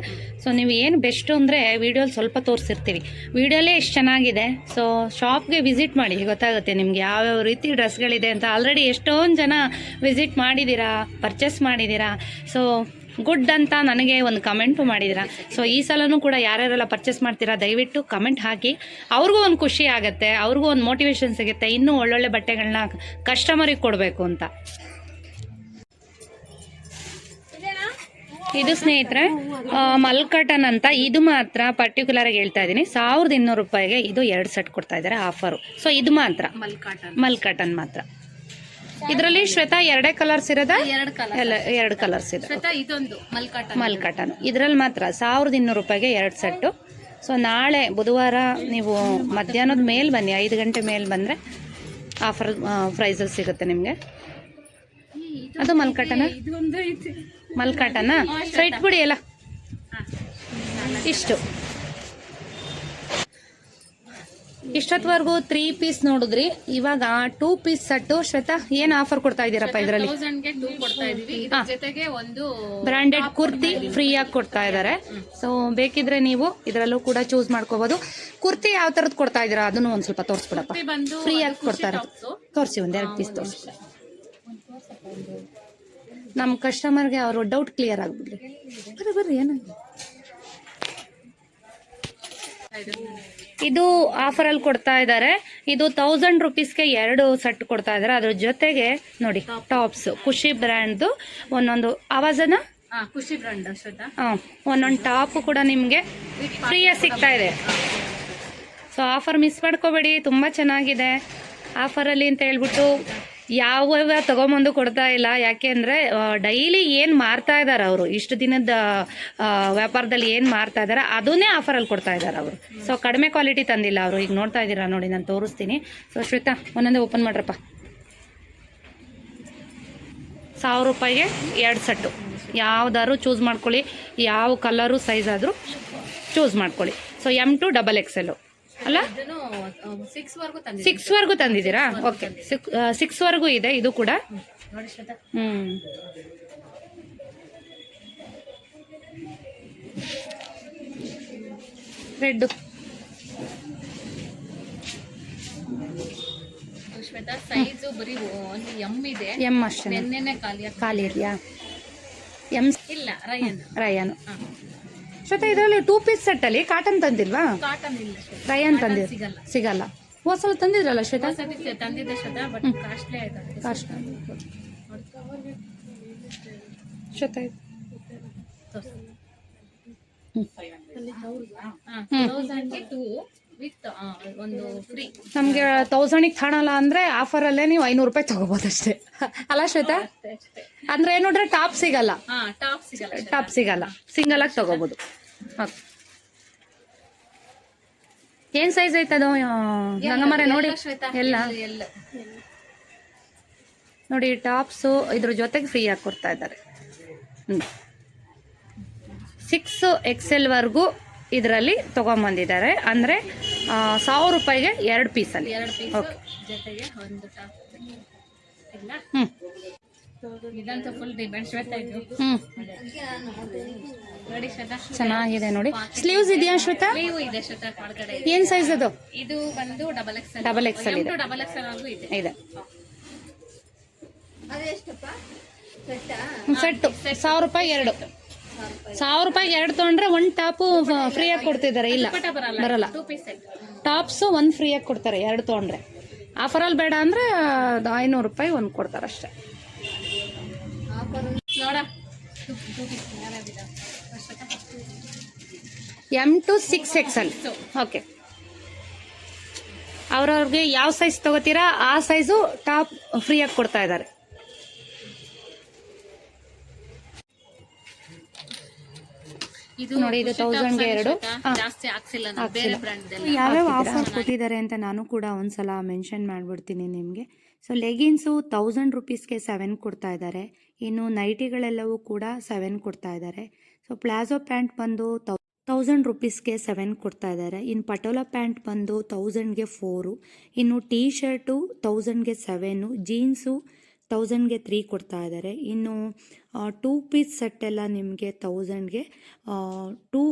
Speaker 1: ಸೊ ನೀವು ಏನು ಬೆಸ್ಟು ಅಂದರೆ ವಿಡಿಯೋಲಿ ಸ್ವಲ್ಪ ತೋರಿಸಿರ್ತೀವಿ, ವಿಡಿಯೋಲೇ ಎಷ್ಟು ಚೆನ್ನಾಗಿದೆ. ಸೊ ಶಾಪ್ಗೆ ವಿಸಿಟ್ ಮಾಡಿ, ಗೊತ್ತಾಗುತ್ತೆ ನಿಮಗೆ ಯಾವ್ಯಾವ ರೀತಿ ಡ್ರೆಸ್ಗಳಿದೆ ಅಂತ. ಆಲ್ರೆಡಿ ಎಷ್ಟೊಂದು ಜನ ವಿಸಿಟ್ ಮಾಡಿದ್ದೀರಾ, ಪರ್ಚೇಸ್ ಮಾಡಿದ್ದೀರಾ. ಸೊ ಗುಡ್ ಅಂತ ನನಗೆ ಒಂದು ಕಮೆಂಟು ಮಾಡಿದ್ದೀರಾ. ಸೊ ಈ ಸಲನೂ ಕೂಡ ಯಾರ್ಯಾರೆಲ್ಲ ಪರ್ಚೇಸ್ ಮಾಡ್ತೀರಾ ದಯವಿಟ್ಟು ಕಮೆಂಟ್ ಹಾಕಿ. ಅವ್ರಿಗೂ ಒಂದು ಖುಷಿ ಆಗುತ್ತೆ, ಅವ್ರಿಗೂ ಒಂದು ಮೋಟಿವೇಶನ್ ಸಿಗುತ್ತೆ, ಇನ್ನೂ ಒಳ್ಳೊಳ್ಳೆ ಬಟ್ಟೆಗಳನ್ನ ಕಸ್ಟಮರಿಗೆ ಕೊಡಬೇಕು ಅಂತ. ಇದು ಸ್ನೇಹಿತರೆ ಮಲ್ಕಟನ್ ಅಂತ. ಇದು ಮಾತ್ರ ಪರ್ಟಿಕ್ಯುಲರ್ ಆಗಿ ಹೇಳ್ತಾ ಇದ್ದೀನಿ, 1200 ರೂಪಾಯಿಗೆ ಇದು 2 ಸೆಟ್ ಕೊಡ್ತಾ ಇದ್ದಾರೆ ಆಫರು. ಸೊ ಇದು ಮಾತ್ರ ಮಲ್ಕಟನ್ ಮಾತ್ರ. ಇದರಲ್ಲಿ ಶ್ವೇತಾ 2 ಕಲರ್ಸ್ ಇರೋದ? 2 ಕಲರ್ಸ್ ಇದೆ. ಮಲ್ಕಟನ್ ಇದರಲ್ಲಿ ಮಾತ್ರ 1200 ರೂಪಾಯಿಗೆ 2 ಸೆಟ್ಟು. ಸೊ ನಾಳೆ ಬುಧವಾರ ನೀವು ಮಧ್ಯಾಹ್ನದ ಮೇಲೆ ಬನ್ನಿ, 5 ಗಂಟೆ ಮೇಲೆ ಬಂದರೆ ಆಫರ್ ಪ್ರೈಸಲ್ಲಿ ಸಿಗುತ್ತೆ ನಿಮಗೆ. ಅದು ಮಲ್ಕಟನ ಸೊ ಇಟ್ಬಿಡಿ ಎಲ್ಲ ಇಷ್ಟೊತ್ತವರೆಗೂ 3 ಪೀಸ್ ನೋಡಿದ್ರಿ. ಇವಾಗ 2 ಪೀಸ್ ಸೆಟ್ಟು. ಶ್ವೇತಾ, ಏನು ಆಫರ್ ಕೊಡ್ತಾ ಇದ್ದೀರಪ್ಪ ಇದರಲ್ಲಿ? ಬ್ರಾಂಡೆಡ್ ಕುರ್ತಿ ಫ್ರೀ ಆಗಿ ಕೊಡ್ತಾ ಇದ್ದಾರೆ. ಸೊ ಬೇಕಿದ್ರೆ ನೀವು ಇದರಲ್ಲೂ ಕೂಡ ಚೂಸ್ ಮಾಡ್ಕೋಬಹುದು. ಕುರ್ತಿ ಯಾವ ತರದ್ ಕೊಡ್ತಾ ಇದ್ದೀರಾ ಅದನ್ನು ಒಂದ್ ಸ್ವಲ್ಪ ತೋರಿಸ್ಬಿಡಪ್ಪ. ಫ್ರೀ ಆಗಿ ಕೊಡ್ತಾರೆ, ತೋರಿಸಿ, 2 ಪೀಸ್ ತೋರಿಸಿ. ನಮ್ಮ ಕಸ್ಟಮರ್ಗೆ ಅವರು ಡೌಟ್ ಕ್ಲಿಯರ್ ಆಗ್ಬಿಡ್ಲಿ. ಬರ್ರಿ ಏನಾಗ ಇದು ಆಫರಲ್ಲಿ ಕೊಡ್ತಾ ಇದ್ದಾರೆ. ಇದು 1000 ರೂಪೀಸ್ಗೆ 2 ಸೆಟ್ ಕೊಡ್ತಾ ಇದ್ದಾರೆ. ಅದ್ರ ಜೊತೆಗೆ ನೋಡಿ ಟಾಪ್ಸ್, ಖುಷಿ ಬ್ರ್ಯಾಂಡ್ದು ಒಂದೊಂದು ಆವಾಜನ
Speaker 2: ಖುಷಿ ಬ್ರ್ಯಾಂಡ್
Speaker 1: ಒಂದೊಂದು ಟಾಪ್ ಕೂಡ ನಿಮಗೆ ಫ್ರೀಯಾಗಿ ಸಿಗ್ತಾ ಇದೆ. ಸೊ ಆಫರ್ ಮಿಸ್ ಮಾಡ್ಕೋಬೇಡಿ, ತುಂಬ ಚೆನ್ನಾಗಿದೆ ಆಫರಲ್ಲಿ ಅಂತ ಹೇಳ್ಬಿಟ್ಟು ಯಾವ ತಗೊಂಬಂದು ಕೊಡ್ತಾ ಇಲ್ಲ. ಯಾಕೆಂದರೆ ಡೈಲಿ ಏನು ಮಾರ್ತಾ ಇದ್ದಾರೆ ಅವರು, ಇಷ್ಟು ದಿನದ ವ್ಯಾಪಾರದಲ್ಲಿ ಏನು ಮಾರ್ತಾ ಇದ್ದಾರೆ ಅದನ್ನೇ ಆಫರಲ್ಲಿ ಕೊಡ್ತಾ ಇದ್ದಾರೆ ಅವರು. ಸೊ ಕಡಿಮೆ ಕ್ವಾಲಿಟಿ ತಂದಿಲ್ಲ ಅವರು. ಈಗ ನೋಡ್ತಾ ಇದ್ದೀರಾ ನೋಡಿ, ನಾನು ತೋರಿಸ್ತೀನಿ. ಸೊ ಶ್ವೇತಾ, ಒಂದೊಂದೇ ಓಪನ್ ಮಾಡ್ರಪ್ಪ. 1000 ರೂಪಾಯಿಗೆ 2 ಸೆಟ್ಟು. ಯಾವ್ದಾದ್ರು ಚೂಸ್ ಮಾಡ್ಕೊಳ್ಳಿ, ಯಾವ ಕಲರು ಸೈಜ್ ಆದರೂ ಚೂಸ್ ಮಾಡ್ಕೊಳ್ಳಿ. ಸೊ M to XXL ಅಲ್ಲ, 6 ವರೆಗೂ ತಂದಿದ್ದೀರಾ? ಓಕೆ, 6 ವರೆಗೂ ಇದೆ ಇದು ಕೂಡ. ರೆಡ್
Speaker 2: ಸೈಜ್ ಬರೀ M ಇದೆ.
Speaker 1: M ಅಷ್ಟೇ ಖಾಲಿ ಇದೆಯಾ? M
Speaker 2: ಇಲ್ಲ, ರಯಾನ್.
Speaker 1: ಶ್ವೇತಾ, ಇದರಲ್ಲಿ 2 ಪೀಸ್ ಸೆಟ್ ಅಲ್ಲಿ ಕಾಟನ್ ತಂದಿಲ್ವಾ?
Speaker 2: ಕಾಟನ್ ಇಲ್ಲ,
Speaker 1: ರಯಾನ್ ಸಿಗಲ್ಲ. ಹೊಸಲು ತಂದಿದ್ರಲ್ಲ ಶ್ವೇತಾ?
Speaker 2: ತಂದಿದ್ದೆ ಶ್ವೇತಾ, ಬಟ್ ಕಾಸ್ಟ್ಲಿ ಆಯ್ತು.
Speaker 1: ಶ್ವೇತಾ ನಮ್ಗೆ 1000ಗೆ ಕಾಣಲ್ಲ ಅಂದ್ರೆ ಆಫರಲ್ಲೇ ನೀವು 500 ರೂಪಾಯಿ ತಗೋಬಹುದು ಅಷ್ಟೇ ಅಲ್ಲ ಶ್ವೇತಾ? ಅಂದ್ರೆ ಏನು ನೋಡ್ರೆ ಟಾಪ್ ಸಿಗಲ್ಲ, ಸಿಂಗಲ್ ಆಗಿ ತಗೋಬಹುದು. ಏನ್ ಸೈಜ್ ಐತದು ಗಂಗಮ್ಮರೆ? ನೋಡಿ ಎಲ್ಲ ನೋಡಿ ಟಾಪ್ಸು ಇದ್ರ ಜೊತೆಗೆ ಫ್ರೀ ಆಗಿ ಕೊಡ್ತಾ ಇದ್ದಾರೆ. 6XL ವರೆಗೂ ಇದರಲ್ಲಿ ತಗೊಂಬಂದಿದ್ದಾರೆ. ಅಂದರೆ 1000 ರೂಪಾಯಿಗೆ 2 ಪೀಸಲ್ಲಿ. ಓಕೆ, ಚೆನ್ನಾಗಿದೆ ನೋಡಿ. ಸ್ಲೀವ್ಸ್ ಇದೆಯಾ ಶ್ವೇತಾ? ಏನ್ ಸೈಜ್ ಅದು?
Speaker 2: ಇದು ಬಂದು
Speaker 1: XXL ಇದೆ. ಸೆಟ್ಟು 1000 ರೂಪಾಯಿ 2. 1000 ರೂಪಾಯಿಗೆ 2 ತೊಗೊಂಡ್ರೆ 1 ಟಾಪು ಫ್ರೀ ಆಗಿ ಕೊಡ್ತಿದ್ದಾರೆ. ಇಲ್ಲ ಬರಲ್ಲ, ಟಾಪ್ಸು 1 ಫ್ರೀ ಆಗಿ ಕೊಡ್ತಾರೆ 2 ತೊಗೊಂಡ್ರೆ. ಆಫರಲ್ಲಿ ಬೇಡ ಅಂದ್ರೆ 500 ರೂಪಾಯಿ 1 ಕೊಡ್ತಾರೆ ಅಷ್ಟೇ. M to 6XL. ಓಕೆ, ಅವ್ರವ್ರಿಗೆ ಯಾವ ಸೈಜ್ ತಗೋತೀರಾ ಆ ಸೈಜು ಟಾಪ್ ಫ್ರೀಯಾಗಿ ಕೊಡ್ತಾ ಇದ್ದಾರೆ.
Speaker 2: ಇದು
Speaker 1: ನೋಡಿ, ಇದು 1000ಗೆ 2.
Speaker 2: ಜಾಸ್ತಿ ಹಾಕ್ಸಿಲ್ಲ ನಾನು, ಬೇರೆ ಬ್ರ್ಯಾಂಡ್
Speaker 1: ಯಾವ್ಯಾವ ಆಫರ್ ಕೊಟ್ಟಿದ್ದಾರೆ ಅಂತ ನಾನು ಕೂಡ ಒಂದ್ಸಲ ಮೆನ್ಷನ್ ಮಾಡ್ಬಿಡ್ತೀನಿ ನಿಮಗೆ. ಸೊ ಲೆಗಿನ್ಸು 1000 ರುಪೀಸ್ಗೆ 7 ಕೊಡ್ತಾ ಇದ್ದಾರೆ. ಇನ್ನು ನೈಟಿಗಳೆಲ್ಲವೂ ಕೂಡ 7 ಕೊಡ್ತಾ ಇದ್ದಾರೆ. ಸೊ ಪ್ಲಾಜೋ ಪ್ಯಾಂಟ್ ಬಂದು 1000 ರುಪೀಸ್ಗೆ 7 ಕೊಡ್ತಾ ಇದ್ದಾರೆ. ಇನ್ನು ಪಟೋಲಾ ಪ್ಯಾಂಟ್ ಬಂದು 1000ಗೆ 4. ಇನ್ನು ಟೀ ಶರ್ಟು 1000ಗೆ 7, ಜೀನ್ಸು 1000ಗೆ 3 ಕೊಡ್ತಾ ಇದ್ದಾರೆ. ಇನ್ನು 2 ಪೀಸ್ ಸೆಟ್ ಎಲ್ಲ ನಿಮಗೆ 1000ಗೆ 2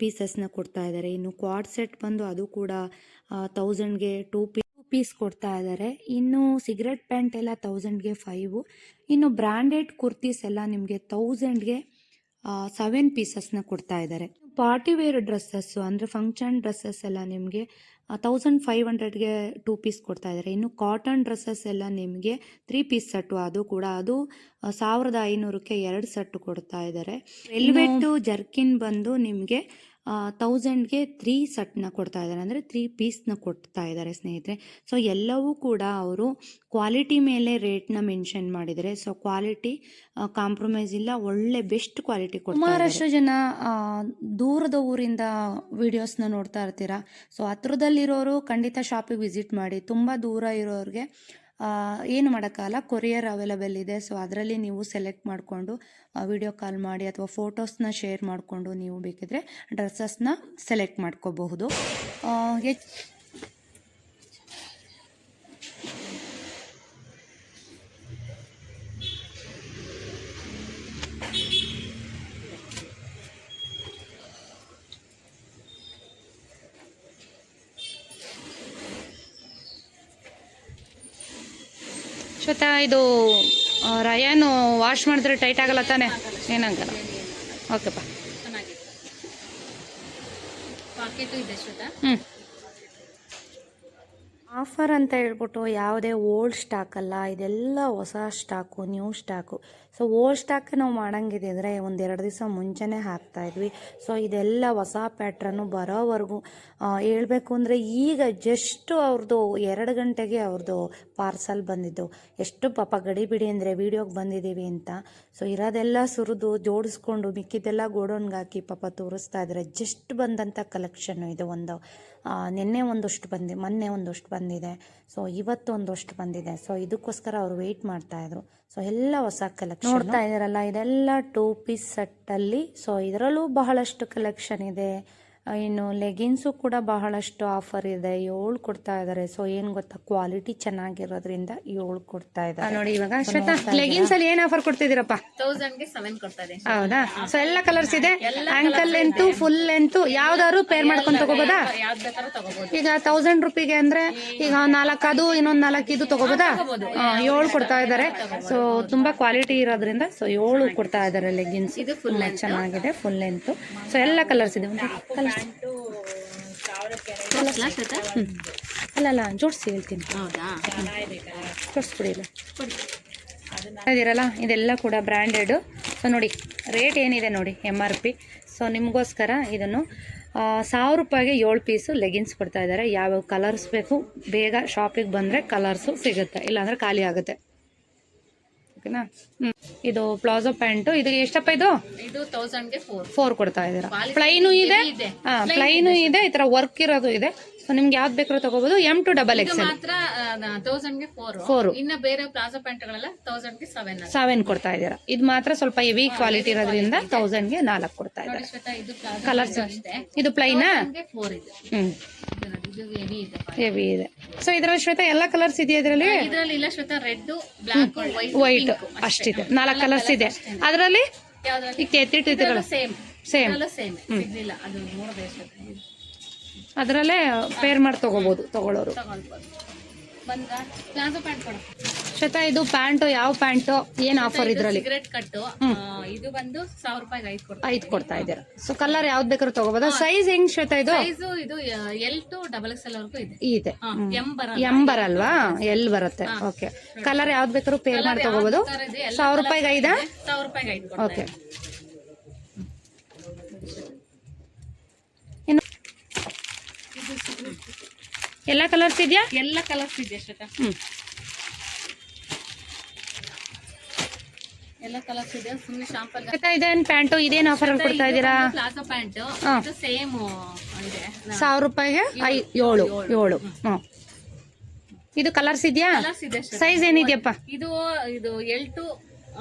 Speaker 1: ಪೀಸಸ್ನ ಕೊಡ್ತಾ ಇದ್ದಾರೆ. ಇನ್ನು ಕ್ವಾಡ್ ಸೆಟ್ ಬಂದು ಅದು ಕೂಡ 1000ಗೆ 2 ಪೀಸ್ ಕೊಡ್ತಾ ಇದ್ದಾರೆ. ಇನ್ನು ಸಿಗರೆಟ್ ಪ್ಯಾಂಟ್ ಎಲ್ಲ 1000ಗೆ 5. ಇನ್ನು ಬ್ರ್ಯಾಂಡೆಡ್ ಕುರ್ತೀಸ್ ಎಲ್ಲ ನಿಮಗೆ 1000ಗೆ 7 ಪೀಸಸ್ನ ಕೊಡ್ತಾ ಇದ್ದಾರೆ. ಪಾರ್ಟಿ ವೇರ್ ಡ್ರೆಸ್ಸಸ್ಸು ಅಂದರೆ ಫಂಕ್ಷನ್ ಡ್ರೆಸ್ಸಸ್ ಎಲ್ಲ ನಿಮಗೆ 1500ಗೆ 2 ಪೀಸ್ ಕೊಡ್ತಾ ಇದ್ದಾರೆ. ಇನ್ನು ಕಾಟನ್ ಡ್ರೆಸ್ಸಸ್ ಎಲ್ಲ ನಿಮಗೆ 3 ಪೀಸ್ ಸೆಟ್ಟು, ಅದು 1500ಕ್ಕೆ 2 ಸೆಟ್ಟು ಕೊಡ್ತಾ ಇದ್ದಾರೆ. ವೆಲ್ವೆಟ್ಟು ಜರ್ಕಿನ್ ಬಂದು ನಿಮಗೆ 1000ಗೆ 3 ಸೆಟ್ನ ಕೊಡ್ತಾ ಇದ್ದಾರೆ, ಅಂದರೆ 3 ಪೀಸ್ನ ಕೊಡ್ತಾ ಇದ್ದಾರೆ ಸ್ನೇಹಿತರೆ. ಸೊ ಎಲ್ಲವೂ ಕೂಡ ಅವರು ಕ್ವಾಲಿಟಿ ಮೇಲೆ ರೇಟ್ನ ಮೆನ್ಷನ್ ಮಾಡಿದ್ದಾರೆ. ಸೊ ಕ್ವಾಲಿಟಿ ಕಾಂಪ್ರಮೈಸ್ ಇಲ್ಲ, ಒಳ್ಳೆ ಬೆಸ್ಟ್ ಕ್ವಾಲಿಟಿ ಕೊಡ್ತಾರೆ. ಸುಮಾರಷ್ಟು ಜನ ದೂರದ ಊರಿಂದ ವಿಡಿಯೋಸ್ನ ನೋಡ್ತಾ ಇರ್ತೀರಾ. ಸೊ ಹತ್ರದಲ್ಲಿರೋರು ಖಂಡಿತ ಶಾಪಿಗೆ ವಿಸಿಟ್ ಮಾಡಿ. ತುಂಬ ದೂರ ಇರೋರಿಗೆ ಏನು ಮಾಡೋಕ್ಕಾಗಲ್ಲ, ಕೊರಿಯರ್ ಅವೈಲಬಲ್ ಇದೆ. ಸೊ ಅದರಲ್ಲಿ ನೀವು ಸೆಲೆಕ್ಟ್ ಮಾಡಿಕೊಂಡು ವಿಡಿಯೋ ಕಾಲ್ ಮಾಡಿ ಅಥವಾ ಫೋಟೋಸ್ನ ಶೇರ್ ಮಾಡಿಕೊಂಡು ನೀವು ಬೇಕಿದ್ರೆ ಡ್ರೆಸ್ಸಸ್ನ ಸೆಲೆಕ್ಟ್ ಮಾಡ್ಕೋಬಹುದು. ಶ್ವೇತಾ, ಇದು ರಯಾನು ವಾಶ್ ಮಾಡಿದ್ರೆ ಟೈಟ್ ಆಗಲ್ಲ ತಾನೆ? ಏನಾಗಲ್ಲ. ಓಕೆಪ್ಪ,
Speaker 2: ಚೆನ್ನಾಗಿದೆ. ಪಾಕೆಟು ಇದೆ ಶ್ವೇತಾ.
Speaker 1: ಆಫರ್ ಅಂತ ಹೇಳ್ಬಿಟ್ಟು ಯಾವುದೇ ಓಲ್ಡ್ ಸ್ಟಾಕ್ ಅಲ್ಲ, ಇದೆಲ್ಲ ಹೊಸ stock, new stock. So old stock ನಾವು ಮಾಡಂಗಿದೆ ಅಂದರೆ 1-2 ದಿವಸ ಮುಂಚೆನೇ ಹಾಕ್ತಾಯಿದ್ವಿ. ಸೊ ಇದೆಲ್ಲ ಹೊಸ ಪ್ಯಾಟ್ರನ್ನು ಬರೋವರೆಗೂ ಹೇಳ್ಬೇಕು ಅಂದರೆ ಈಗ ಜಸ್ಟ್ ಅವ್ರದ್ದು 2 ಗಂಟೆಗೆ ಅವ್ರದ್ದು ಪಾರ್ಸಲ್ ಬಂದಿದ್ದು. ಎಷ್ಟು ಪಾಪ ಗಡಿಬಿಡಿ ಅಂದರೆ ವೀಡಿಯೋಗೆ ಬಂದಿದ್ದೀವಿ ಅಂತ. ಸೊ ಇರೋದೆಲ್ಲ ಸುರಿದು ಜೋಡಿಸ್ಕೊಂಡು ಮಿಕ್ಕಿದ್ದೆಲ್ಲ ಗೋಡೌನ್ಗೆ ಹಾಕಿ ಪಾಪ ತೋರಿಸ್ತಾ ಇದ್ದಾರೆ. ಜಸ್ಟ್ ಬಂದಂಥ ಕಲೆಕ್ಷನ್ನು ಇದು. ನಿನ್ನೆ ಒಂದಷ್ಟು ಮೊನ್ನೆ ಒಂದಷ್ಟು ಬಂದಿದೆ. ಸೊ ಇವತ್ತು ಒಂದಷ್ಟು ಬಂದಿದೆ. ಸೊ ಇದಕ್ಕೋಸ್ಕರ ಅವರು ವೆಯ್ಟ್ ಮಾಡ್ತಾಯಿದ್ರು. ಸೊ ಎಲ್ಲ ಹೊಸ ಕಲೆಕ್ಷನ್ ನೋಡ್ತಾ ಇದ್ದಾರಲ್ಲ, ಇದೆಲ್ಲ 2 ಪೀಸ್ ಸೆಟ್ಟಲ್ಲಿ. ಸೊ ಇದರಲ್ಲೂ ಬಹಳಷ್ಟು ಕಲೆಕ್ಷನ್ ಇದೆ. ಇನ್ನು ಲೆಗಿನ್ಸು ಕೂಡ ಬಹಳಷ್ಟು ಆಫರ್ ಇದೆ. 7 ಕೊಡ್ತಾ ಇದ್ದಾರೆ. ಸೊ ಏನು ಗೊತ್ತಾ, ಕ್ವಾಲಿಟಿ ಚೆನ್ನಾಗಿರೋದ್ರಿಂದ 7 ಕೊಡ್ತಾ ಇದ್ದಾರೆ. ನೋಡಿ ಇವಾಗ ಶ್ವೇತಾ, ಲೆಗಿನ್ಸ್ ಅಲ್ಲಿ ಏನು ಆಫರ್ ಕೊಡ್ತಿದ್ದೀರಪ್ಪ?
Speaker 2: 1000ಗೆ 7 ಕೊಡ್ತಾ ಇದೆ.
Speaker 1: ಹೌದಾ? ಸೊ ಎಲ್ಲ ಕಲರ್ಸ್ ಇದೆ. ಆಂಕಲ್ ಲೆಂತ್, ಫುಲ್ ಲೆಂತ್ ಯಾವ್ದಾದ್ರು ಪೇರ್ ಮಾಡ್ಕೊಂಡು ತಗೋಬೋದಾ?
Speaker 2: ಯಾವ್ದು ಬೇಕಾದ್ರೂ ತಗೋಬಹುದು.
Speaker 1: ಈಗ 1000 ರುಪಿಗೆ ಅಂದ್ರೆ ಈಗ 4 ಅದು ಇನ್ನೊಂದು 4 ಇದು ತಗೋಬೋದಾ? 7 ಕೊಡ್ತಾ ಇದ್ದಾರೆ. ಸೊ ತುಂಬಾ ಕ್ವಾಲಿಟಿ ಇರೋದ್ರಿಂದ ಸೊ 7 ಕೊಡ್ತಾ ಇದ್ದಾರೆ ಲೆಗಿನ್ಸ್.
Speaker 2: ಇದು ಫುಲ್
Speaker 1: ಚೆನ್ನಾಗಿದೆ, ಫುಲ್ ಲೆಂತ್. ಸೊ ಎಲ್ಲ ಕಲರ್ಸ್ ಇದೆ. ಅಲ್ಲ ಜೋಡಿಸಿ ಹೇಳ್ತೀನಿ.
Speaker 2: ಹೌದಾ?
Speaker 1: ಜೋಡಿಸ್ಬಿಡಿ. ಇದಿರಲ್ಲ, ಇದೆಲ್ಲ ಕೂಡ ಬ್ರ್ಯಾಂಡೆಡ್. ಸೊ ನೋಡಿ ರೇಟ್ ಏನಿದೆ ನೋಡಿ, MRP. ಸೊ ನಿಮಗೋಸ್ಕರ ಇದನ್ನು 1000 ರೂಪಾಯಿಗೆ 7 ಪೀಸು ಲೆಗಿನ್ಸ್ ಕೊಡ್ತಾ ಇದ್ದಾರೆ. ಯಾವ್ಯಾವ ಕಲರ್ಸ್ ಬೇಕು ಬೇಗ ಶಾಪಿಗೆ ಬಂದರೆ ಕಲರ್ಸು ಸಿಗುತ್ತೆ, ಇಲ್ಲಾಂದರೆ ಖಾಲಿ ಆಗುತ್ತೆ. ಓಕೆನಾ? ಇದು ಪ್ಲಾಜೋ ಪ್ಯಾಂಟು. ಇದು ಎಷ್ಟಪ್ಪ? ಇದು
Speaker 2: 1000ಗೆ
Speaker 1: 4 ಕೊಡ್ತಾ ಇದ್ದೀರಾ. ಪ್ಲೈನು ಇದೆ, ಪ್ಲೈನು ಇದೆ, ಈ ಥರ ವರ್ಕ್ ಇರೋದು ಇದೆ. ಸೊ ನಿಮ್ಗೆ ಯಾವ್ದು ಬೇಕಾದ್ರೂ ತಗೋಬಹುದು. M to XXL
Speaker 2: ಮಾತ್ರ 1000ಗೆ 4. ಇನ್ನ ಬೇರೆ ಪ್ಲಾಜೋ ಪ್ಯಾಂಟ್ ಗಳೆಲ್ಲ 1000ಗೆ
Speaker 1: 7 ಕೊಡ್ತಾ ಇದ್ದೀರಾ. ಇದು ಮಾತ್ರ ಸ್ವಲ್ಪ ಹೆವಿ ಕ್ವಾಲಿಟಿ ಇರೋದ್ರಿಂದ 1000ಗೆ 4 ಕೊಡ್ತಾ ಇದ್ದಾರೆ. ಕಲರ್ಸ್ ಇದು ಪ್ಲೈನಾ?
Speaker 2: 4 ಇದೆ. ಇದು
Speaker 1: ಹೆವಿ ಇದೆ. ಸೊ ಇದರಲ್ಲಿ ಶ್ವೇತಾ ಎಲ್ಲ ಕಲರ್ಸ್ ಇದೆಯಾ ಇದರಲ್ಲಿ?
Speaker 2: ಇದರಲ್ಲಿ ಇಲ್ಲ ಶ್ವೇತಾ, ರೆಡ್, ಬ್ಲಾಕ್,
Speaker 1: ವೈಟ್ ಅಷ್ಟಿದೆ. 4 ಕಲರ್ಸ್ ಇದೆ ಅದರಲ್ಲಿ. ಈಗ ಎತ್ತಿಟ್ಟಿದ್ದೀರಲ್ಲ,
Speaker 2: ಸೇಮ್ ಸಿಗ್ಲಿಲ್ಲ, ಅದು ನೋಡದೆ
Speaker 1: ಅದರಲ್ಲೇ ಪೇರ್ ಮಾಡಿ ತಗೋಬಹುದು ತಗೊಳ್ಳೋರು.
Speaker 2: ಬಂದ್ರ ಪ್ಲಾಜೋ ಪ್ಯಾಂಟ್ ಕೊಡು
Speaker 1: ಶ್ವೇತಾ. ಇದು ಪ್ಯಾಂಟು ಯಾವ ಪ್ಯಾಂಟು, ಏನ್ ಆಫರ್ ಇದರಲ್ಲಿ?
Speaker 2: ಸಿಗರೆಟ್ ಕಟ್ಟು. ಇದು ಬಂದು 1000 ರೂಪಾಯಿಗೆ 5
Speaker 1: ಕೊಡ್ತಾ ಇದ್ದೀರಾ. ಸೊ ಕಲರ್ ಯಾವ್ದು ಬೇಕಾದ್ರೂ ತಗೋಬೋದಾ? ಸೈಜ್ ಹೆಂಗ್ ಶ್ವೇತಾ ಇದು?
Speaker 2: ಇದು L to XXL ವರೆಗೂ ಇದೆ.
Speaker 1: ಇದೆ. ಎಂ ಬರಲ್ವಾ? ಎಲ್ ಬರುತ್ತೆ. ಓಕೆ. ಕಲರ್ ಯಾವ್ದು ಬೇಕಾದ್ರೂ ಪೇರ್ ಮಾಡಿ ತಗೋಬಹುದು. 1000 ರೂಪಾಯಿಗೆ 5.
Speaker 2: 1000 ರೂಪಾಯಿಗೆ 5.
Speaker 1: ಓಕೆ. ಎಲ್ಲ ಕಲರ್ಸ್ ಇದೆಯಾ?
Speaker 2: ಎಲ್ಲ ಕಲರ್ಸ್ ಇದೆ ಶ್ವೇತಾ,
Speaker 1: ಹ್ಞೂ
Speaker 2: ಎಲ್ಲ ಕಲರ್ಸ್ ಇದೆ. ಸುಮ್ಮನೆ ಶಾಂಪಲ್
Speaker 1: ಇದೇನು ಪ್ಯಾಂಟು ಇದೇನು ಆಫರ್ ಕೊಡ್ತಾ ಇದ್ದೀರಾ?
Speaker 2: ಪ್ಲಾಜೋ ಪ್ಯಾಂಟ್ ಸೇಮ್ ಇದೆ
Speaker 1: 1000 ರೂಪಾಯಿಗೆ 7 ಹ್ಞೂ. ಇದು ಕಲರ್ಸ್ ಇದೆಯಾ?
Speaker 2: ಕಲರ್ಸ್ ಇದೆ.
Speaker 1: ಸೈಜ್ ಏನಿದೆಯಪ್ಪ?
Speaker 2: ಇದು ಇದು L to